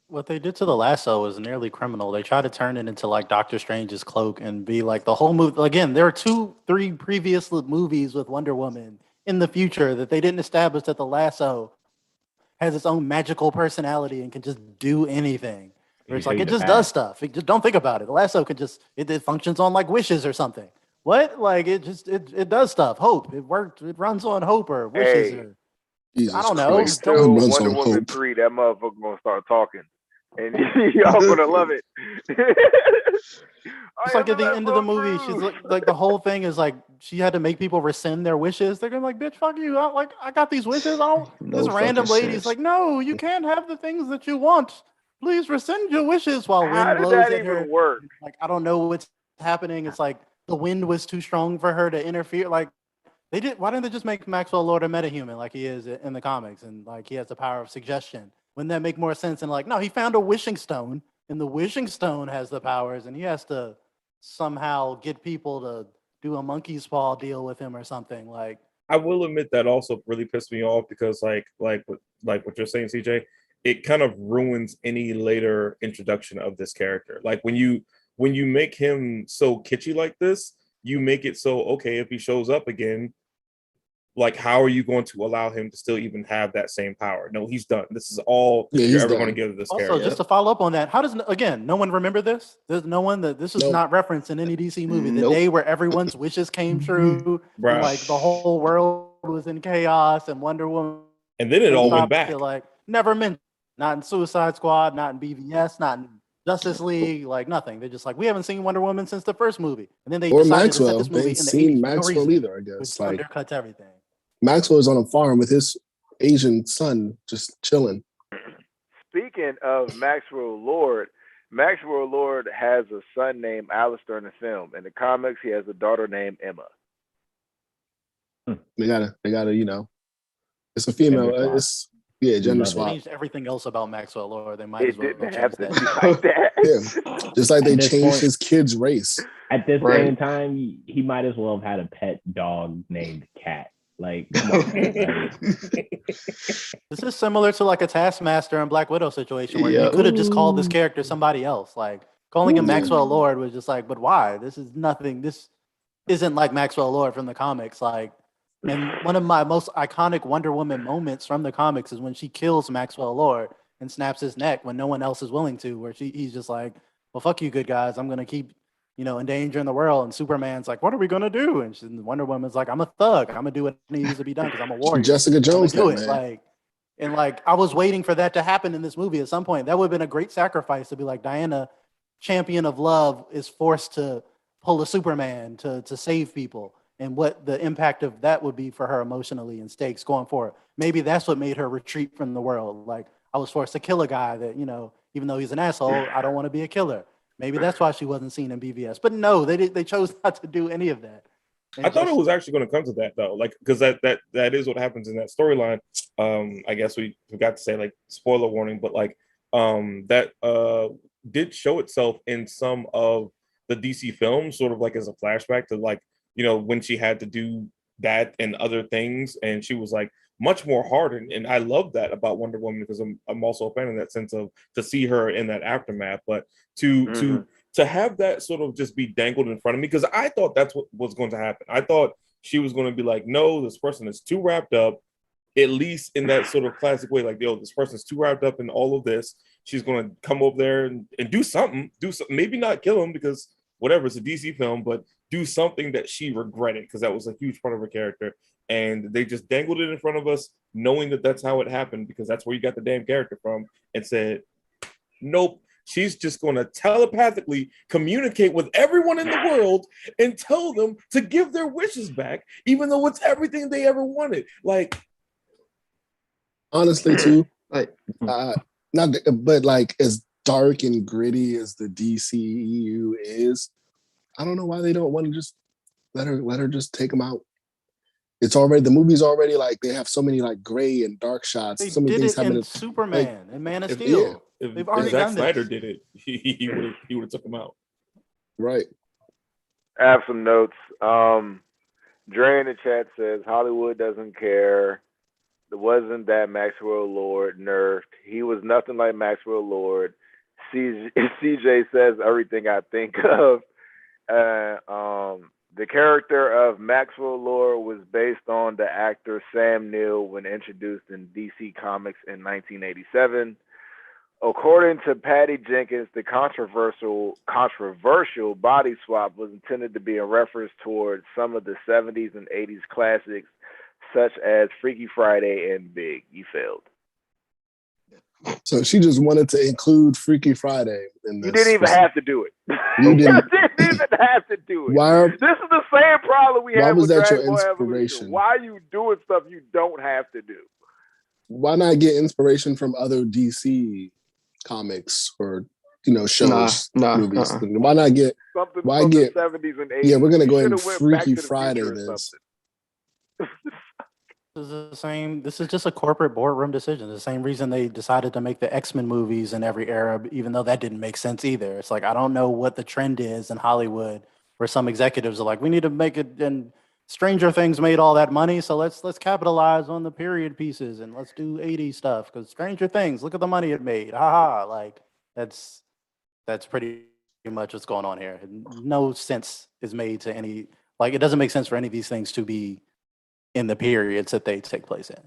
What they did to the lasso was nearly criminal. They tried to turn it into like Doctor Strange's cloak and be like the whole movie. Again, there are 2-3 previous movies with Wonder Woman in the future that they didn't establish that the lasso has its own magical personality and can just do anything. Where it's like it just does stuff. Just don't think about it. The lasso can just it functions on like wishes or something. What? Like it does stuff. Hope. It worked. It runs on hope or wishes or Jesus I don't know. Christ. Wonder Woman 3, that motherfucker gonna start talking. and y'all gonna love it. It's like at the end of the movie, she's like the whole thing is like she had to make people rescind their wishes. They're gonna be like, bitch, fuck you. I got these wishes. I don't. No This random fucking lady's sense. like, no, you can't have the things that you want. Please rescind your wishes. While How wind did blows that at even her. work? Like I don't know what's happening. It's like the wind was too strong for her to interfere. Like they did. Why didn't they just make Maxwell Lord a metahuman like he is in the comics, and like he has the power of suggestion? Wouldn't that make more sense? And like, no, he found a wishing stone, and the wishing stone has the powers, and he has to somehow get people to do a monkey's paw deal with him or something. Like, I will admit that also really pissed me off because what you're saying, CJ, it kind of ruins any later introduction of this character. Like when you make him so kitschy like this, you make it so okay if he shows up again, like how are you going to allow him to still even have that same power? No, he's done. This is all you're ever going to give this also, character. just to follow up on that, how does again no one remember this? There's no one that this is not referenced in any DC movie. The day where everyone's wishes came true, and like the whole world was in chaos, and Wonder Woman, and then it all went back. Like never mentioned, not in Suicide Squad, not in BVS, not in Justice League, like nothing. They're just like, we haven't seen Wonder Woman since the first movie, and then they decided to set this movie in the 80s. Maxwell either, I guess. Which like, undercuts everything. Maxwell is on a farm with his Asian son, just chilling. Speaking of Maxwell Lord has a son named Alistair in the film. In the comics, he has a daughter named Emma. They gotta, it's a female. It's gender swap. Changed everything else about Maxwell Lord. They might as well didn't change have to be like that. Yeah, just like they changed his kid's race. At this point in time, he might as well have had a pet dog named Cat. Like, come on. This is similar to like a Taskmaster and Black Widow situation where you could have just called this character somebody else. Like calling him Maxwell Lord was just like, but why? This is nothing. This isn't like Maxwell Lord from the comics. Like, and one of my most iconic Wonder Woman moments from the comics is when she kills Maxwell Lord and snaps his neck when no one else is willing to. Where he's just like, well, fuck you, good guys. I'm gonna keep endangering the world. And Superman's like, what are we gonna do? And Wonder Woman's like, I'm a thug. I'm gonna do what needs to be done because I'm a warrior. Jessica Jones do it. Man. Like I was waiting for that to happen in this movie at some point. That would have been a great sacrifice to be like, Diana, champion of love, is forced to pull a Superman to save people, and what the impact of that would be for her emotionally and stakes going forward. Maybe that's what made her retreat from the world. Like, I was forced to kill a guy that, even though he's an asshole, I don't want to be a killer. Maybe that's why she wasn't seen in BVS. But no, they chose not to do any of that. I thought it was actually going to come to that though, like because that is what happens in that storyline. I guess we forgot to say, like, spoiler warning, but like that did show itself in some of the DC films, sort of like as a flashback to, like, when she had to do that and other things, and she was like much more hardened. And I love that about Wonder Woman because I'm also a fan in that sense of to see her in that aftermath, but to have that sort of just be dangled in front of me, because I thought that's what was going to happen. I thought she was going to be like, no, this person is too wrapped up, at least in that sort of classic way, like, yo, this person's too wrapped up in all of this. She's going to come over there and do something, maybe not kill him because whatever, it's a DC film, but do something that she regretted because that was a huge part of her character. And they just dangled it in front of us, knowing that that's how it happened because that's where you got the damn character from, and said, nope, she's just going to telepathically communicate with everyone in the world and tell them to give their wishes back, even though it's everything they ever wanted. Like, honestly, too, like, but like as dark and gritty as the DCEU is, I don't know why they don't want to just let her just take them out. It's already, the movie's already like, they have so many like gray and dark shots. They so many did things it in happening. Superman and Man of Steel. They've already Zack done Snyder this. did it, he would have took him out. Right. I have some notes. Dre in the chat says Hollywood doesn't care. It wasn't that Maxwell Lord nerfed. He was nothing like Maxwell Lord. CJ says everything I think of. The character of Maxwell Lord was based on the actor Sam Neill when introduced in DC Comics in 1987. According to Patty Jenkins, the controversial body swap was intended to be a reference towards some of the 70s and 80s classics, such as Freaky Friday and Big. You failed. So she just wanted to include Freaky Friday in this. You didn't even have to do it. You didn't. even have to do it. Why? This is the same problem we Why have was with that your Dragon Ball inspiration? Evolution. Why are you doing stuff you don't have to do? Why not get inspiration from other DC comics or shows, movies? Why not get something why from get the 70s and 80s? Yeah, we're gonna You go ahead and should've went Freaky Back to the Friday Future or this. This is the same. This is just a corporate boardroom decision. The same reason they decided to make the X-Men movies in every era, even though that didn't make sense either. It's like I don't know what the trend is in Hollywood, where some executives are like, we need to make it. And Stranger Things made all that money, so let's capitalize on the period pieces and let's do 80s stuff because Stranger Things. Look at the money it made. Haha! Like that's pretty much what's going on here. No sense is made to any. Like it doesn't make sense for any of these things to be in the periods that they take place in.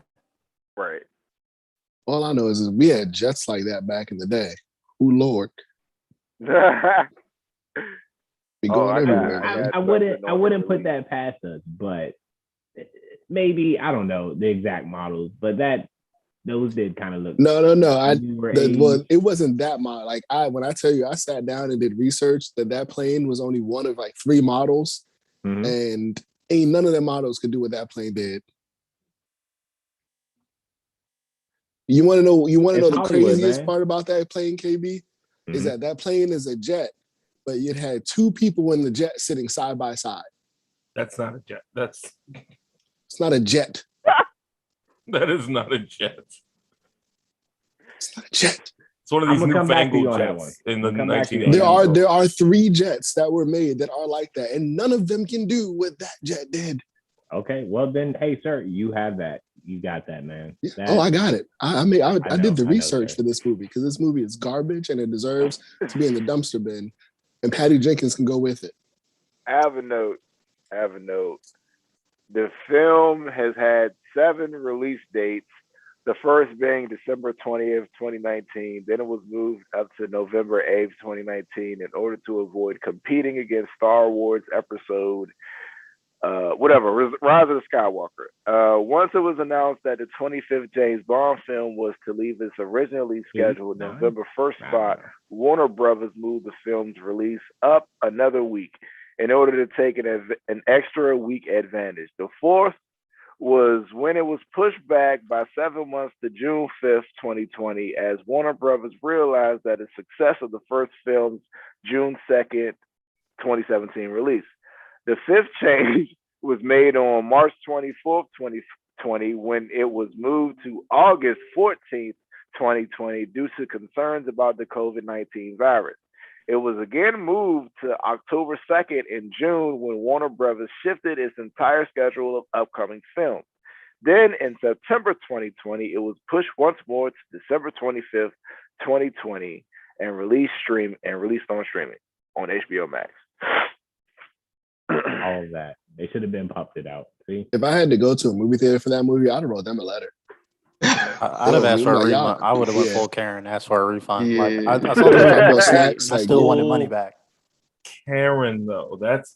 Right. All I know is we had jets like that back in the day. Ooh, Lord. Be going everywhere. I wouldn't put that past us, but maybe I don't know the exact models, but those did kind of look. No. It wasn't that model. Like when I tell you, I sat down and did research that plane was only one of like 3 models, and ain't none of them models could do what that plane did. You want to know the craziest part about that plane, KB? Is that plane is a jet, but it had 2 people in the jet sitting side by side. That's not a jet. It's not a jet. That is not a jet. It's not a jet. It's one of these newfangled jets in the 1980s. There are 3 jets that were made that are like that, and none of them can do what that jet did. Okay, well then, hey sir, you have that. You got that, man. I got it. I did the research for this movie because this movie is garbage and it deserves to be in the dumpster bin, and Patty Jenkins can go with it. I have a note. The film has had 7 release dates. The first being December 20th, 2019. Then it was moved up to November 8th, 2019 in order to avoid competing against Star Wars episode, Rise of the Skywalker. Once it was announced that the 25th James Bond film was to leave its originally scheduled November 1st spot, Warner Brothers moved the film's release up another week in order to take an extra week advantage. The 4th was when it was pushed back by 7 months to June 5th, 2020, as Warner Brothers realized that the success of the first film's June 2nd, 2017 release. The 5th change was made on March 24th, 2020, when it was moved to August 14th, 2020, due to concerns about the COVID-19 virus. It was again moved to October 2nd in June when Warner Brothers shifted its entire schedule of upcoming films. Then in September 2020, it was pushed once more to December 25th, 2020, and released on streaming on HBO Max. All of that. They should have been popped it out. See? If I had to go to a movie theater for that movie, I'd have wrote them a letter. I'd have asked for a refund. I would have went full Karen, asked for a refund. Yeah. Like, I saw the snacks, I still wanted money back. Karen, though, that's.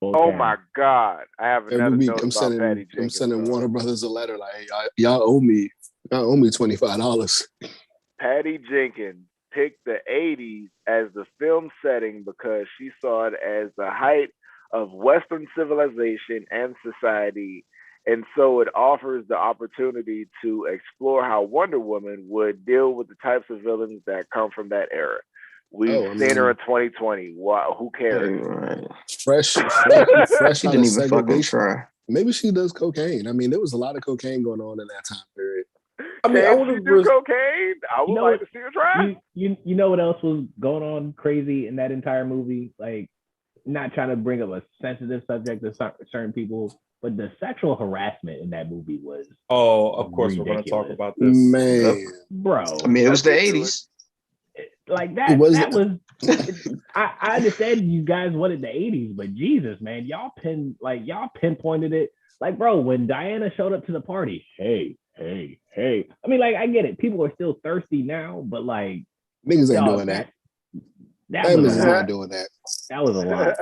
Oh my God! I have another every week. note I'm about Patty Jenkins, I'm sending Warner Brothers a letter like, hey, y'all owe me $25. Patty Jenkins picked the 80s as the film setting because she saw it as the height of Western civilization and society. And so it offers the opportunity to explore how Wonder Woman would deal with the types of villains that come from that era. We've seen her in 2020. Wow, who cares? Right. Fresh She out didn't of even fucking try. Maybe she does cocaine. I mean, there was a lot of cocaine going on in that time period. I mean, Can she do cocaine? I would like to see her try. You know what else was going on crazy in that entire movie? Like, not trying to bring up a sensitive subject to certain people, but the sexual harassment in that movie was. Oh, of course, ridiculous. we're going to talk about this, man, bro. I mean, it was the 80s. Like that was. I understand you guys wanted the 80s, but Jesus, man, y'all pinpointed it. Like, bro, when Diana showed up to the party, hey. I mean, like, I get it. People are still thirsty now, but like, niggas ain't doing that. That was a lot. Not doing that. That was a lot.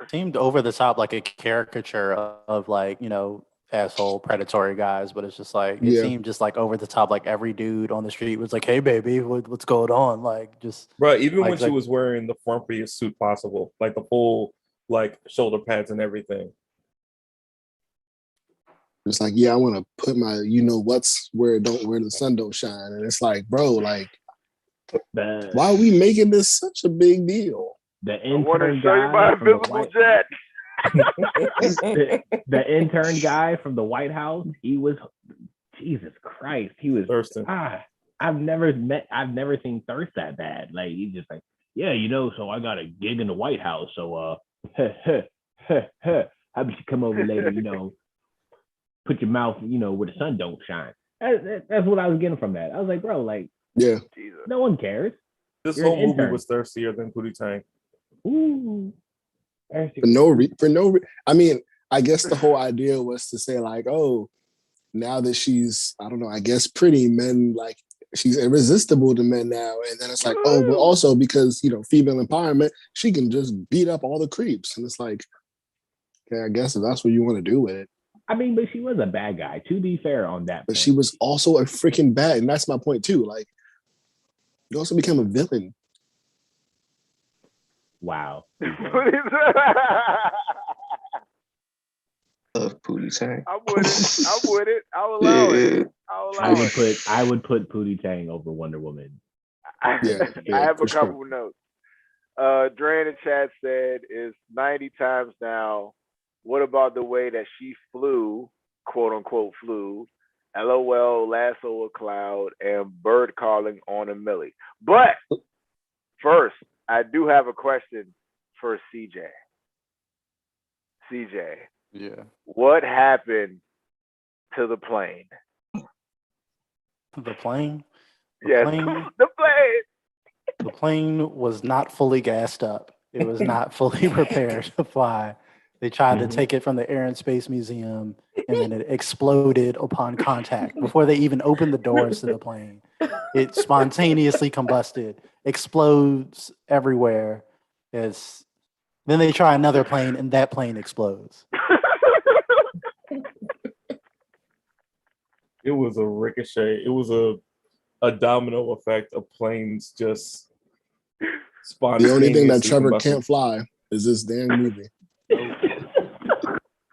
Seemed over the top, like a caricature of like, asshole predatory guys, but it's just like it seemed just like over the top. Like every dude on the street was like, "Hey, baby, what's going on?" Like just Bro, even like, when she was wearing the frumpiest suit possible, like the full like shoulder pads and everything. It's like, yeah, I want to put my, you know, what's where the sun don't shine, and it's like, bro, like, why are we making this such a big deal? The I want to intern show you guy my from the invisible White jet. the intern guy from the White House, he was, Jesus Christ, he was Thurston. I've never seen thirst that bad. Like he's just like, yeah, you know, so I got a gig in the White House, so how about you come over later, you know, put your mouth, you know, where the sun don't shine. That's what I was getting from that. I was like, bro, like, Yeah, no one cares. This You're whole an movie intern. was thirstier than Pootie Tang. Ooh. I mean, I guess the whole idea was to say like, oh, now that she's, I don't know, I guess pretty, men like she's irresistible to men now, and then it's like, oh, but also because, you know, female empowerment, she can just beat up all the creeps, and it's like, okay, I guess if that's what you want to do with it. I mean, but she was a bad guy, to be fair on that But point. she was also a freaking bad, and that's my point too. Like, you also become a villain. Wow. Love Pootie Tang. I'm with it. I'll allow it. I would put Pootie Tang over Wonder Woman. I have a couple sure. notes. Dre in the chat said it's 90 times now. What about the way that she flew, quote unquote flew, LOL, lasso a cloud, and bird calling on a millie? But first, I do have a question for CJ. CJ, yeah, what happened to the plane? the plane. Yes, the plane. The plane was not fully gassed up. It was not fully prepared to fly. They tried to take it from the Air and Space Museum, and then it exploded upon contact. Before they even opened the doors to the plane, it spontaneously combusted, explodes everywhere. Then they try another plane, and that plane explodes. It was a ricochet. It was a domino effect of planes just The only thing that Trevor combusting. can't fly is this damn movie.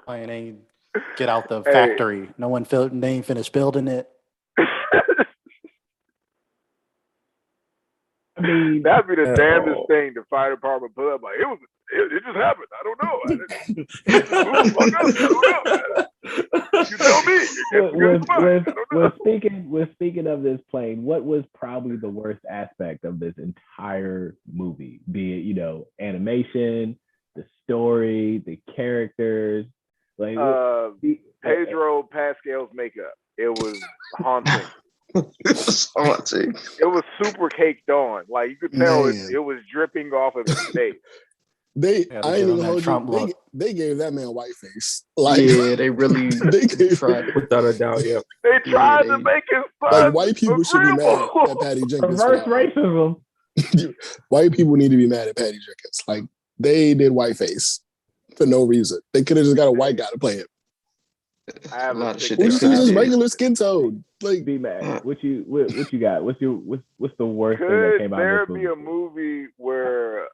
Plane ain't get out the factory. No one they ain't finished building it. I mean, that'd be the damnedest thing the fire department put up. Like it just happened. I don't know. You tell me. We're speaking of this plane. What was probably the worst aspect of this entire movie? Be it, you know, animation, the story, the characters, like Pedro Pascal's makeup. It was haunting. It was haunting. It was super caked on. Like you could tell it was dripping off of his face. I ain't even hold you. They gave that man white face. Like, yeah, they really tried. Without a doubt, yeah. They tried to make his son like white people should be mad at Patty Jenkins. Reverse racism. White people need to be mad at Patty Jenkins. Like they did white face for no reason. They could have just got a white guy to play it. I have a lot of shit. She was just regular skin tone. Like, be mad. What you got? What's the worst thing that came out of this movie? Could there be a movie where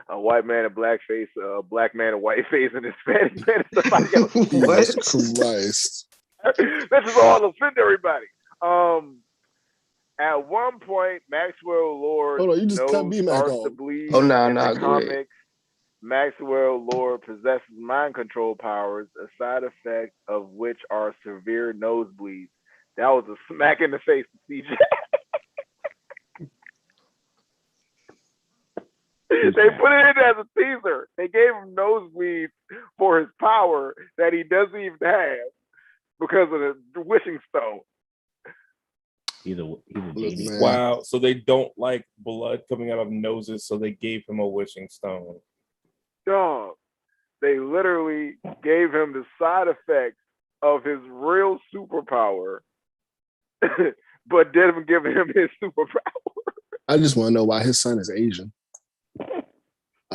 a white man in blackface, a black man in whiteface, and Hispanic man and somebody else? Jesus Christ! This is all offend everybody. At one point, Maxwell Lord hold on, you just cut me back off. Oh no, comics. Maxwell Lord possesses mind control powers, a side effect of which are severe nosebleeds. That was a smack in the face to CJ. They put it in as a teaser. They gave him nosebleeds for his power that he doesn't even have because of the wishing stone. He's a genius. Wow. So they don't like blood coming out of noses, so they gave him a wishing stone. Dog, they literally gave him the side effects of his real superpower, but didn't give him his superpower. I just want to know why his son is Asian.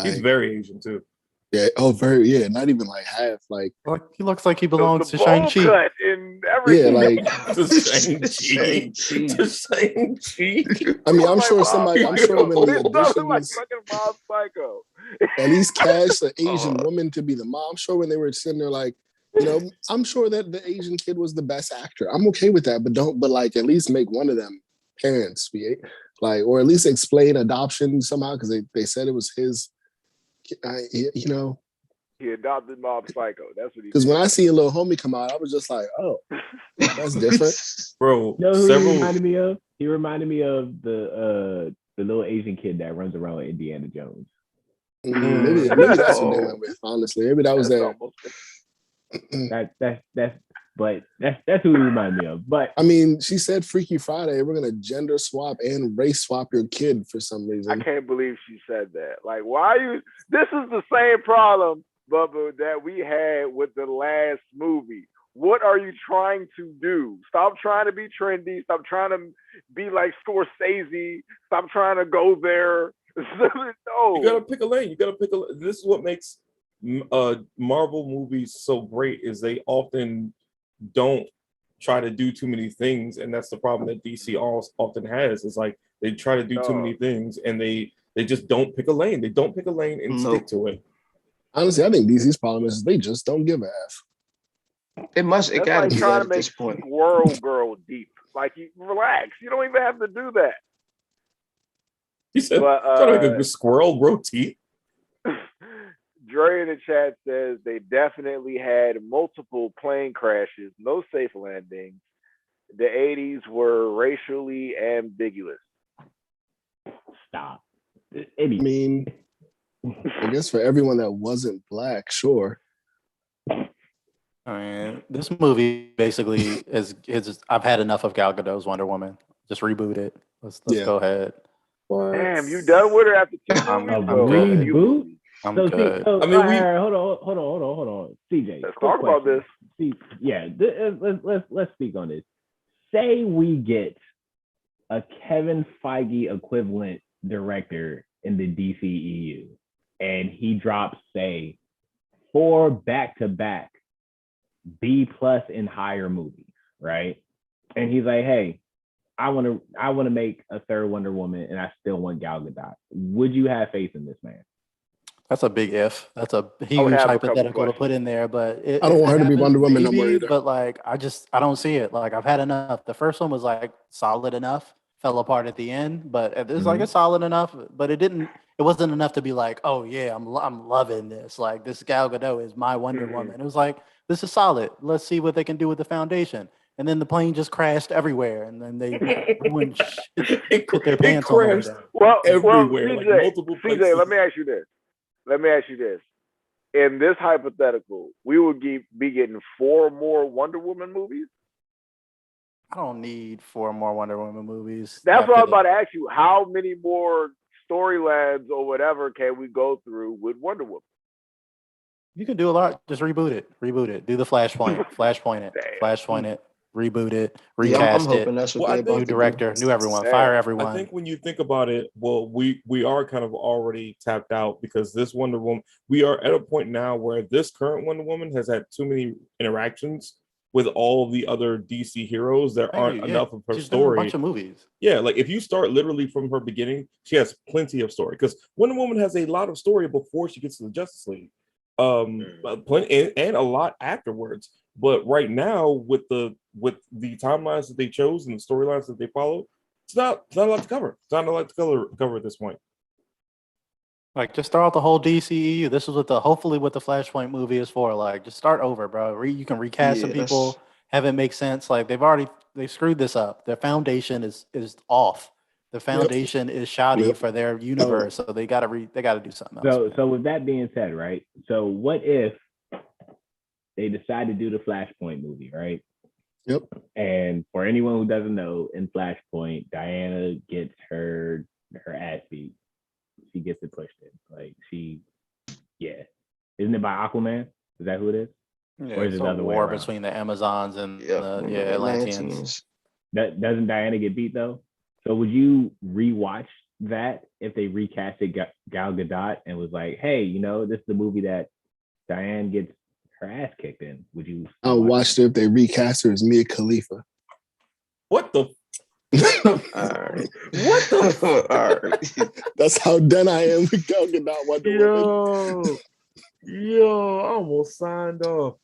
He's very Asian too. Yeah. Oh, very. Yeah. Not even like half. Like, He looks like he The belongs to bowl Shang-Chi. cut and yeah. everything. Like, The Shang-Chi. Shang-Chi. The Shang-Chi. I mean, I'm Like sure Bob somebody. I'm Psycho. sure when the It sounded like additions fucking Bob Psycho. at least cast an Asian Oh. woman to be the mom. I'm sure when they were sitting there, like, you know, I'm sure that the Asian kid was the best actor. I'm okay with that, but like at least make one of them parents be like, or at least explain adoption somehow because they said it was his. You know, He adopted Bob Psycho. That's what he because did. when I see a little homie come out, I was just like, oh, that's different. Bro, You know who he several reminded me of? He reminded me of the little Asian kid that runs around with Indiana Jones. Maybe that's what they went with. Honestly, maybe that was That's there. almost That's who he reminded me of. But I mean, she said Freaky Friday, we're gonna gender swap and race swap your kid for some I reason. can't believe she said that. Like, why are you? This is the same problem, Bubba, that we had with the last movie. What are you trying to do? Stop trying to be trendy. Stop trying to be like Scorsese. Stop trying to go there. No. You gotta pick a lane. You gotta pick a. This is what makes Marvel movies so great. Is they often don't try to do too many things, and that's the problem that DC often has. It's like they try to do too many things, and they just don't pick a lane. They don't pick a lane and stick to it. Honestly, I think DC's problem is they just don't give a F. It That's gotta like be trying that to at make this point. Squirrel Girl deep. Like, you relax. You don't even have to do that. He said, But "Trying to make a squirrel grow teeth." Dre in the chat says they definitely had multiple plane crashes, no safe landings. The 80s were racially ambiguous. stop. I mean, I guess for everyone that wasn't black, sure. I mean, this movie basically is I've had enough of Gal Gadot's Wonder Woman. Just reboot it. Let's Yeah. go ahead. Damn, you done with her after 2 I'm movies? good. Well, few Reboot? movies. I'm So, good. so I mean, hold on. CJ, Let's quick talk about question. this. Let's speak on this. Say we get a Kevin Feige equivalent director in the DCEU, and he drops, say, 4 back-to-back B+ and higher movies, right? And he's like, hey, I want to make a third Wonder Woman, and I still want Gal Gadot. Would you have faith in this man? That's a big if. That's a would huge have a couple hypothetical to questions. put in there, but I don't want her to be Wonder Woman no more either. But like, I don't see it. Like, I've had enough. The first one was like solid enough, fell apart at the end, but it's like it's solid enough. But it wasn't enough to be like, oh yeah, I'm loving this. Like, this Gal Gadot is my Wonder Woman. It was like, this is solid. Let's see what they can do with the foundation. And then the plane just crashed everywhere, and then they ruined shit, put their pants on the way down. Well, everywhere, CJ, like multiple places. CJ, let me ask you this. In this hypothetical, we would be getting 4 more Wonder Woman movies? I don't need 4 more Wonder Woman movies. That's what I was about to ask you. How many more storylines or whatever can we go through with Wonder Woman? You can do a lot. Just reboot it. Do the Flashpoint. Flashpoint it. Reboot it. Recast I'm hoping it. that's what Well, they about New to director. do. New everyone. Damn. Fire everyone. I think when you think about it, well, we are kind of already tapped out because this Wonder Woman, we are at a point now where this current Wonder Woman has had too many interactions with all of the other DC heroes. There aren't enough of her She's been in story. a bunch of movies. Yeah, like if you start literally from her beginning, she has plenty of story because Wonder Woman has a lot of story before she gets to the Justice League, plenty and a lot afterwards. But right now, with the timelines that they chose and the storylines that they follow, it's not a lot to cover. It's not a lot to cover at this point. Like, just throw out the whole DCEU. This is hopefully what the Flashpoint movie is for. Like, just start over, bro. You can recast some people, have it make sense. Like, they screwed this up. Their foundation is off. The foundation is shoddy for their universe, so they gotta do something else. So with that being said, right? So what if they decide to do the Flashpoint movie, right? Yep. And for anyone who doesn't know, in Flashpoint, Diana gets her ass beat. She gets it pushed in. Like, isn't it by Aquaman? Is that who it is? Yeah, or is it the other way war around? between the Amazons and the Atlanteans. Doesn't Diana get beat though? So would you rewatch that if they recasted Gal Gadot and was like, hey, this is the movie that Diane gets her ass kicked in. Would you? I watched it if they recast her as Mia Khalifa. What the? All right. What the? All right. That's how done I am with Gal Gadot Wonder Woman. Yo, I almost signed off.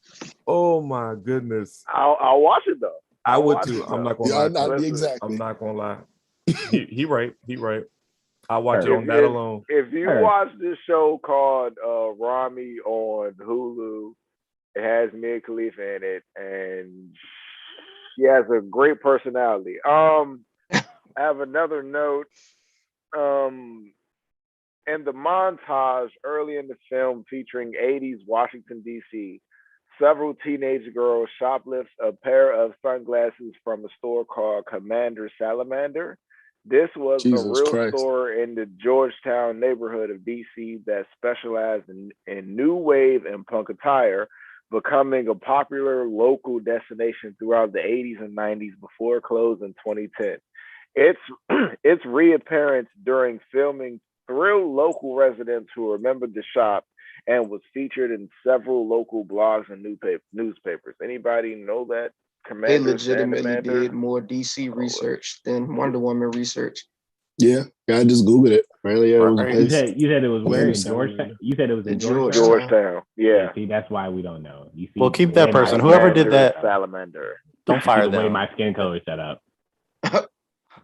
Oh my goodness. I'll watch it though. I would too. I'm not gonna lie. Exactly. I'm not gonna lie. He right. I'll watch it If- on that alone. If you watch this show called Rami on Hulu, it has Mia Khalifa in it, and she has a great personality. I have another note. In the montage early in the film featuring 80s Washington, D.C., several teenage girls shoplift a pair of sunglasses from a store called Commander Salamander. This was a Jesus real Christ. store in the Georgetown neighborhood of DC that specialized in new wave and punk attire, becoming a popular local destination throughout the 80s and 90s before it closed in 2010. Its reappearance during filming thrilled local residents who remembered the shop and was featured in several local blogs and newspapers. Anybody know that? They Commander legitimately Salamander? did more DC research than Wonder Woman research. Yeah, I just Googled it. Apparently, yeah, it was a Right. place. You said it was where in Commander Georgetown? Salamander. You said it was in In Georgetown. Georgetown. Yeah. See, that's why we don't know. You see, Well, keep the way that my person. skin Whoever did color is that, set up. Salamander. don't See, fire the way them. my skin color is set up. What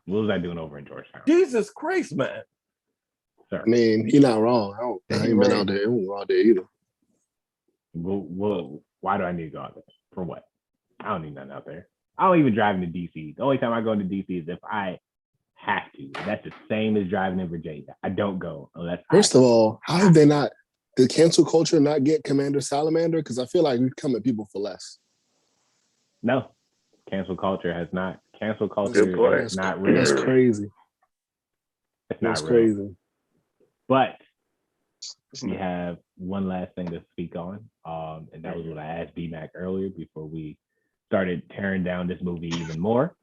was I doing over in Georgetown? Jesus Christ, man. Sir. I mean, he not wrong. I Yeah, ain't he been right. out there. I won't go out there either. Why do I need to go out there? For what? I don't need nothing out there. I don't even drive into DC. The only time I go into DC is if I have to. That's the same as driving in Virginia. I don't go unless First of all, how did they not? Did cancel culture not get Commander Salamander? Because I feel like we come at people for less. No. Cancel culture has not. Cancel Good culture point. is not real. That's crazy. It's not That's real. crazy. But we have one last thing to speak on. And that was what I asked B-Mac earlier before we started tearing down this movie even more.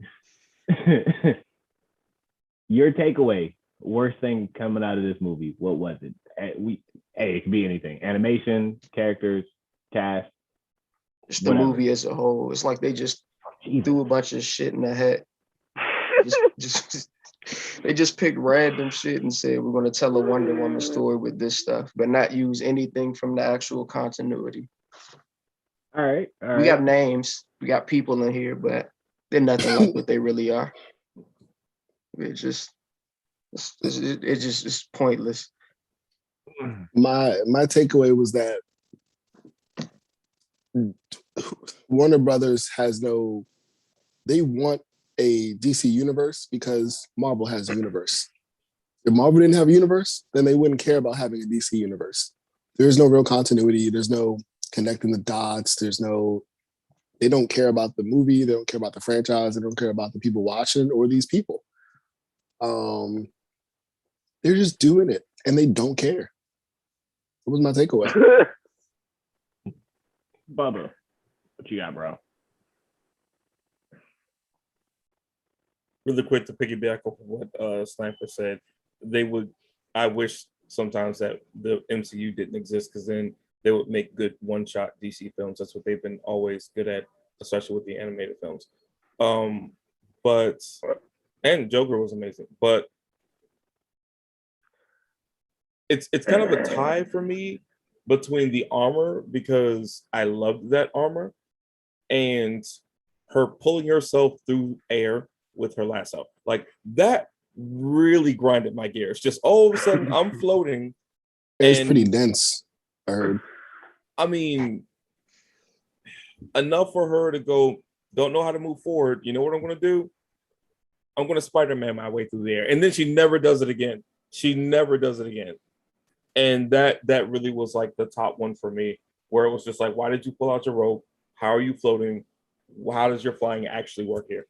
Your takeaway, worst thing coming out of this movie, what was it? It could be anything. Animation, characters, cast. Just the movie as a whole. It's like they just threw a bunch of shit in the hat. They just picked random shit and said we're gonna tell a Wonder Woman story with this stuff, but not use anything from the actual continuity. All right. We got names, we got people in here, but they're nothing like what they really are. It's pointless. My takeaway was that Warner Brothers has no. They want a DC universe because Marvel has a universe. If Marvel didn't have a universe, then they wouldn't care about having a DC universe. There's no real continuity. There's no connecting the dots. They don't care about the movie. They don't care about the franchise. They don't care about the people watching or these people. They're just doing it and they don't care. That was my takeaway. Bubba, what you got, bro? Really quick to piggyback off of what Sniper said, I wish sometimes that the MCU didn't exist because then they would make good one-shot DC films. That's what they've been always good at, especially with the animated films. And Joker was amazing, but it's kind of a tie for me between the armor because I loved that armor and her pulling herself through air with her lasso. Like that really grinded my gears. Just all of a sudden I'm floating. It's pretty dense. I heard. I mean, enough for her to go, don't know how to move forward. You know what I'm going to do? I'm going to Spider-Man my way through the air. And then she never does it again. And that really was like the top one for me, where it was just like, why did you pull out your rope? How are you floating? How does your flying actually work here?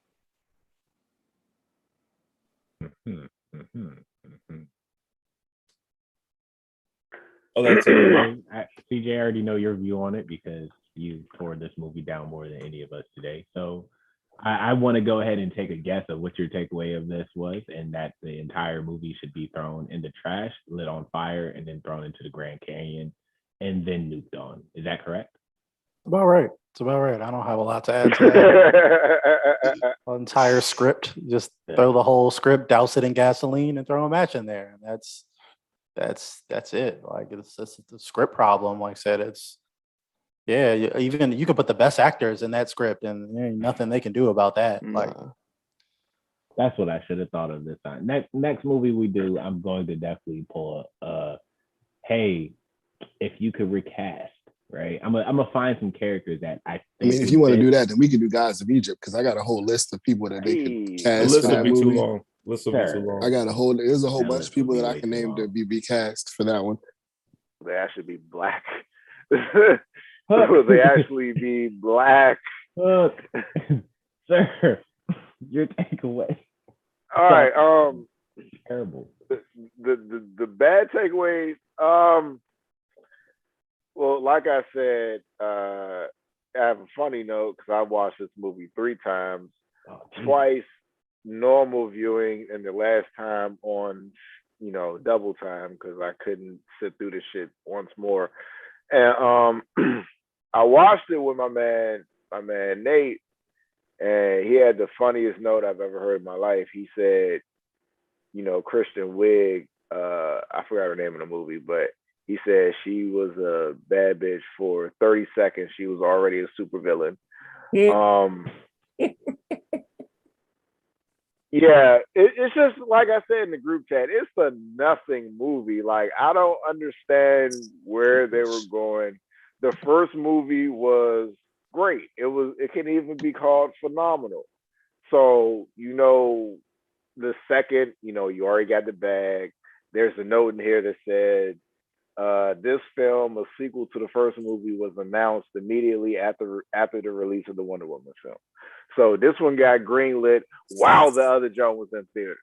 Oh, that's it. CJ, I already know your view on it because you tore this movie down more than any of us today. So I want to go ahead and take a guess of what your takeaway of this was, and that the entire movie should be thrown in the trash, lit on fire, and then thrown into the Grand Canyon, and then nuked on. Is that correct? About right. It's about right. I don't have a lot to add to that. Entire script. Just throw the whole script, douse it in gasoline, and throw a match in there. And that's it. Like it's the script problem. Like I said, it's even you can put the best actors in that script, and there ain't nothing they can do about that. Like that's what I should have thought of this time. Next movie we do, I'm going to definitely pull hey, if you could recast, right? I'm gonna find some characters that I think. I mean, if you want to do that, then we could do Gods of Egypt because I got a whole list of people that they could cast for that movie. Too long. List will be too long. I got there's a whole bunch of people that I can name to be cast for that one. They actually be black. Will they actually be black? Sir, your takeaway. All right. Terrible. The bad takeaways. Well, like I said, I have a funny note because I watched this movie 3 times, twice normal viewing, and the last time on, double time because I couldn't sit through the shit once more. And I watched it with my man Nate, and he had the funniest note I've ever heard in my life. He said, Kristen Wiig, I forgot her name in the movie, but he said she was a bad bitch for 30 seconds. She was already a supervillain. Yeah, it's just like I said in the group chat, it's a nothing movie. Like, I don't understand where they were going. The first movie was great. It can even be called phenomenal. So, the second, you already got the bag. There's a note in here that said, this film, a sequel to the first movie, was announced immediately after the release of the Wonder Woman film. So this one got greenlit while the other Joan was in theater.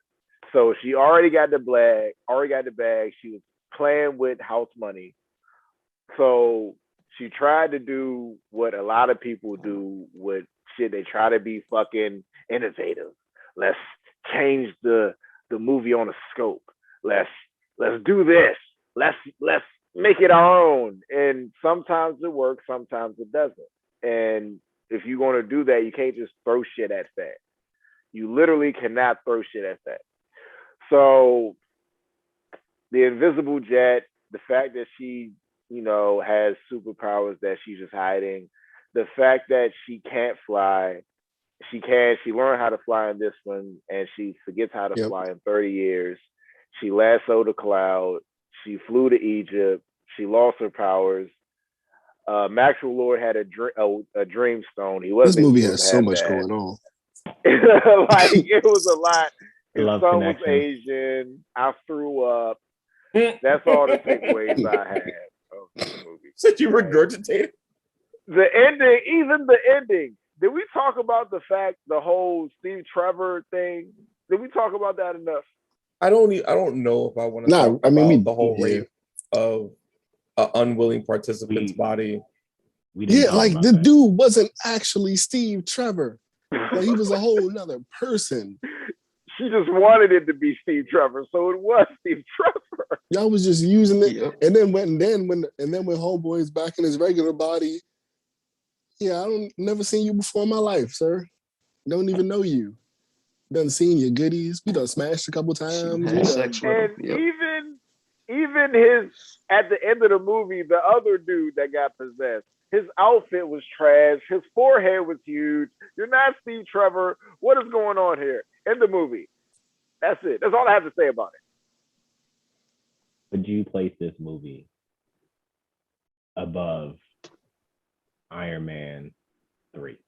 So she already got the bag. She was playing with house money. So she tried to do what a lot of people do with shit. They try to be fucking innovative. Let's change the movie on a scope. Let's do this. Let's make it our own. And sometimes it works, sometimes it doesn't. And if you're going to do that, you can't just throw shit at that. You literally cannot throw shit at that. So the invisible jet, the fact that she, has superpowers that she's just hiding, the fact that she can't fly, she learned how to fly in this one, and she forgets how to fly in 30 years. She lassoed a cloud. She flew to Egypt. She lost her powers. Maxwell Lord had a dream stone. This movie has so much going on. Like, it was a lot. His son was Asian. I threw up. That's all the takeaways I had of the movie. Said you regurgitated the ending. Even the ending. Did we talk about the whole Steve Trevor thing? Did we talk about that enough? I don't know if I want to talk about the whole rape of an unwilling participant's body. The dude wasn't actually Steve Trevor. Like, he was a whole nother person. She just wanted it to be Steve Trevor, so it was Steve Trevor. Y'all was just using it, and then when Homeboy's back in his regular body, I never seen you before in my life, sir. Don't even know you. Done seen your goodies. We done smashed a couple times. And even his, at the end of the movie, the other dude that got possessed, his outfit was trash. His forehead was huge. You're not Steve Trevor. What is going on here in the movie? That's it. That's all I have to say about it. Would you place this movie above Iron Man 3?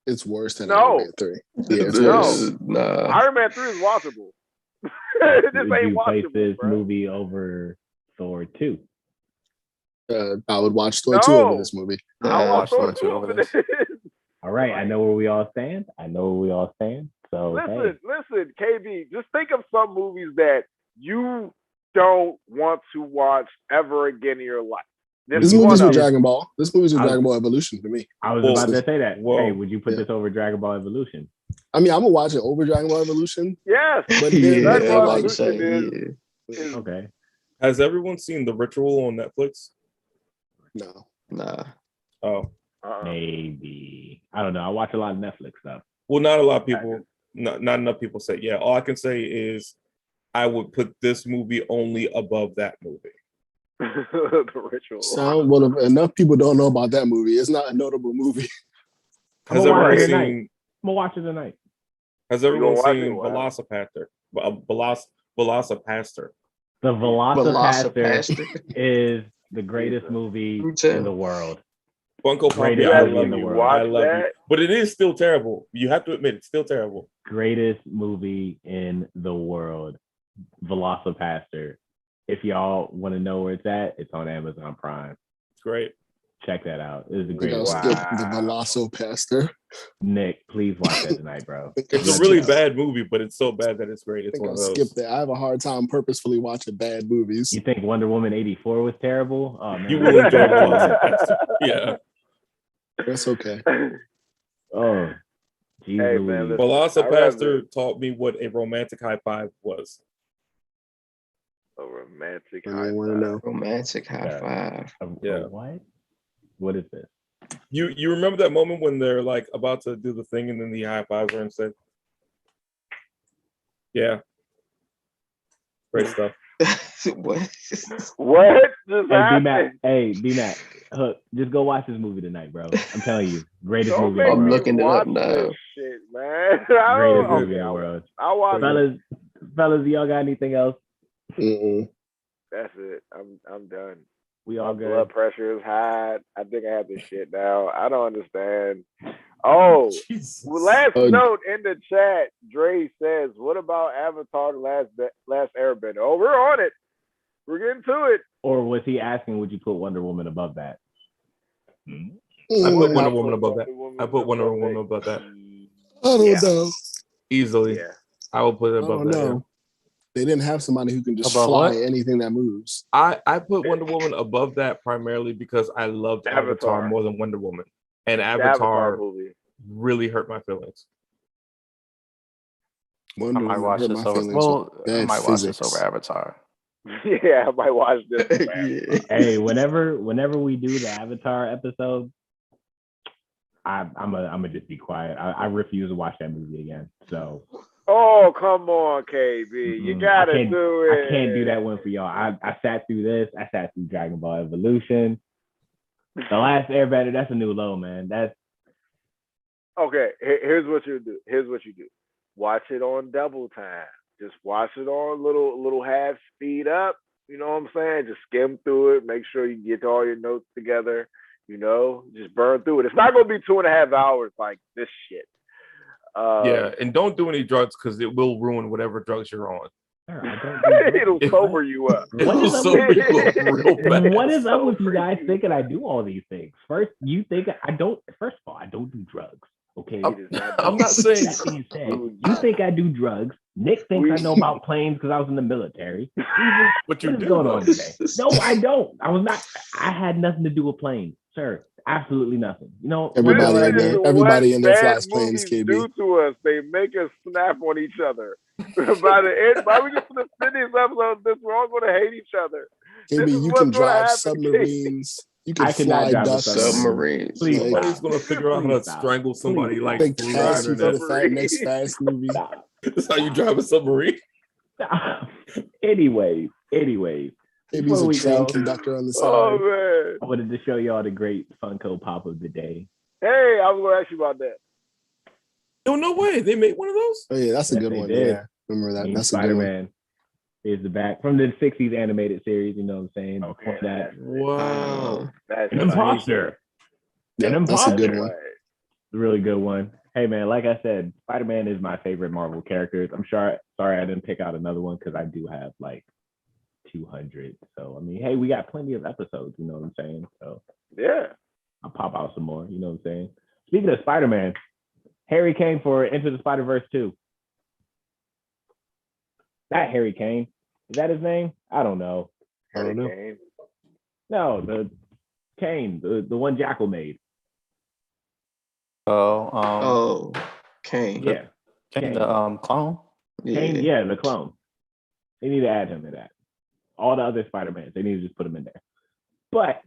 It's worse than Iron Man 3. Yeah, it's worse. Iron Man 3 is watchable. This ain't watchable. Would you place this movie over Thor 2? I would watch Thor 2 over this movie. I watch Thor 2 over this. All right, I know where we all stand. So listen, KB, just think of some movies that you don't want to watch ever again in your life. This movie's with Dragon Ball. This movie's with Dragon Ball Evolution to me. I was about to say that. Hey, would you put this over Dragon Ball Evolution? I mean, I'm gonna watch it over Dragon Ball Evolution. Yes, but Dragon Ball like, Evolution is okay. Has everyone seen The Ritual on Netflix? No. Nah. Oh. Maybe. I don't know. I watch a lot of Netflix stuff. Well, not a lot of people. Not enough people say. Yeah. All I can say is, I would put this movie only above that movie. The Ritual. Well, enough people don't know about that movie. It's not a notable movie. Has everyone seen? I'm gonna watch it tonight. Has everyone seen Velocipaster? Velocipaster. The Velocipaster is the greatest movie in the world. Bunko Pop, greatest movie in the world. I love you, but it is still terrible. You have to admit, it's still terrible. Greatest movie in the world, Velocipaster. If y'all want to know where it's at, it's on Amazon Prime. It's great. Check that out. It is a great. Skip the Velocipaster. Nick, please watch that tonight, bro. It's a really bad movie, but it's so bad that it's great. It's one of those. Skip that. I have a hard time purposefully watching bad movies. You think Wonder Woman 84 was terrible? Oh man, you will enjoy Velocipaster. Yeah, that's okay. Oh, Jesus. Hey, man, Velocipaster taught me what a romantic high five was. A romantic I high want to five. know. Romantic high five. Yeah. What? What is this? You remember that moment when they're like about to do the thing and then the high fives her instead? Yeah. Great stuff. What? What just happened? B-Mac, Hook, just go watch this movie tonight, bro. I'm telling you, greatest Don't movie in the make world. me looking it watch up now. this shit, man. Greatest movie in the world. I'll watch it. Fellas, y'all got anything else? That's it. I'm done. We all My good. blood pressure is high. I think I have this shit now. I don't understand. Oh, last note in the chat, Dre says, "What about Avatar: The Last Airbender?" Oh, we're on it. We're getting to it. Or was he asking, would you put Wonder Woman above that? I put Wonder Woman above that. I put Wonder Woman above that. I don't know. Easily. Yeah. I will put it above that. Yeah. They didn't have somebody who can just fly anything that moves. I put Wonder Woman above that primarily because I loved Avatar more than Wonder Woman. And Avatar really hurt my feelings. I might watch this over Avatar. Yeah, I might watch this. Hey, whenever we do the Avatar episode, I'm gonna just be quiet. I refuse to watch that movie again. So. Oh, come on, KB. You gotta do it. I can't do that one for y'all. I sat through this. I sat through Dragon Ball Evolution. The Last Airbender, that's a new low, man. That's okay. Here's what you do. Watch it on double time. Just watch it on little half speed up. You know what I'm saying? Just skim through it. Make sure you get all your notes together. You know, just burn through it. It's not gonna be 2.5 hours like this shit. Yeah, and don't do any drugs because it will ruin whatever drugs you're on. It'll sober you up. What is up with you guys thinking I do all these things? First, you think I don't. First of all, I don't do drugs. Okay, I'm not saying. That being said, you think I do drugs? Nick thinks I know about planes because I was in the military. What you do going on today? No, I don't. I was not. I had nothing to do with planes, sir. Absolutely nothing. You know, everybody in their flies planes, KB. Do to us, they make us snap on each other. By the end, by we get to the finish episode of this, we're all going to hate each other. KB, you can drive submarines. You can fly submarines. Somebody's going to figure out how to strangle somebody like they cast you for the next Fast movie. That's how you drive a submarine. Anyways. Maybe he's a train conductor on the side. Oh, man. I wanted to show y'all the great Funko Pop of the day. Hey, I was going to ask you about that. No way. They made one of those? Oh, yeah, that's a good one. Did. Yeah, remember that. That's Spider-Man is the back from the 60s animated series, you know what I'm saying? Okay. That. Wow. That's an imposter. Yeah, that's a good one. A really good one. Hey, man, like I said, Spider-Man is my favorite Marvel characters. I'm sorry I didn't pick out another one because I do have like 200. So, I mean, hey, we got plenty of episodes, you know what I'm saying? So, yeah, I'll pop out some more, you know what I'm saying? Speaking of Spider-Man, Harry Kane for Into the Spider-Verse 2. Not Harry Kane. Is that his name? I don't know. I don't know. No, the Kane, the one Jackal made. Oh, Kane. Yeah. Kane, the clone. Kane, yeah, the clone. They need to add him to that. All the other Spider-Mans, they need to just put him in there. But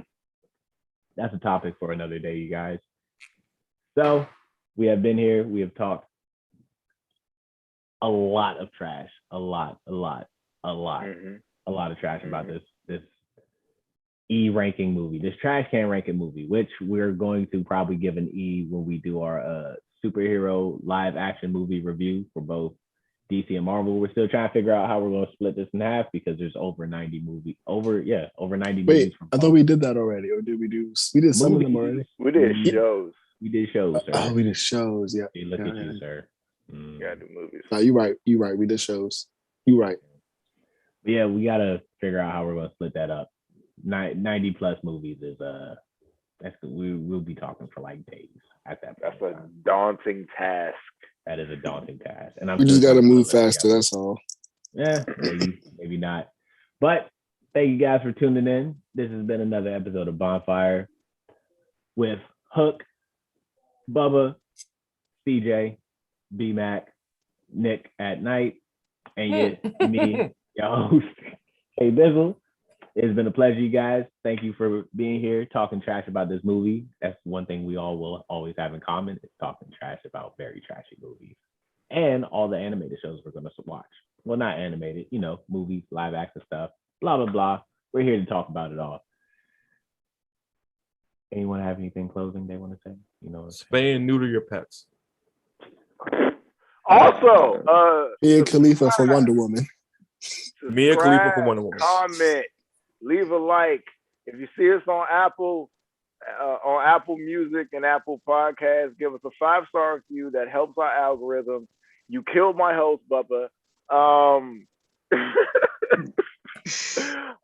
that's a topic for another day, you guys. So we have been here. We have talked a lot of trash. A lot of trash about this E-ranking movie, this trash can ranking movie, which we're going to probably give an E when we do our superhero live action movie review for both DC and Marvel. We're still trying to figure out how we're going to split this in half because there's over 90 movies. Over 90 movies. Wait, I thought we did that already, or did we do? We did some of them already. We did shows. We did shows, sir. Oh, we did shows. Yeah. Hey, look at you, sir. You gotta do movies. No, you're right. You're right. We did shows. You're right. Yeah, we gotta figure out how we're gonna split that up. 90 plus movies is we'll be talking for like days at that point. That's a daunting task. That is a daunting task, and We just gotta move faster. That's all. Yeah, maybe not. But thank you guys for tuning in. This has been another episode of Bonfire with Hook, Bubba, CJ, B-Mac, Nick at night, and me, your host, Hey Bizzle. It's been a pleasure, you guys. Thank you for being here, talking trash about this movie. That's one thing we all will always have in common, is talking trash about very trashy movies. And all the animated shows we're going to watch. Well, not animated, movies, live action stuff, blah, blah, blah. We're here to talk about it all. Anyone have anything closing they want to say? Spay and neuter your pets. Also, Mia Khalifa for Wonder Woman. Mia Khalifa for Wonder Woman. Comment, leave a like. If you see us on Apple Music and Apple Podcasts, give us a 5-star review. That helps our algorithm. You killed my host, Bubba.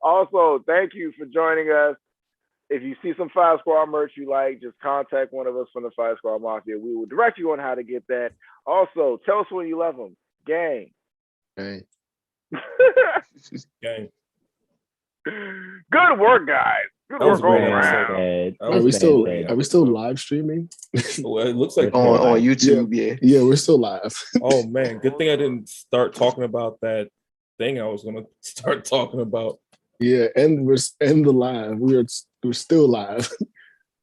Also, thank you for joining us. If you see some 5 Squad merch you like, just contact one of us from the 5 Squad Mafia. We will direct you on how to get that. Also, tell us when you love them. Gang. Hey. Gang. Good work, guys. Good work all around. Are we still live streaming? Well, it looks like on YouTube, Yeah, we're still live. Oh man, good thing I didn't start talking about that thing I was gonna start talking about. Yeah, and we're the live. We're still live.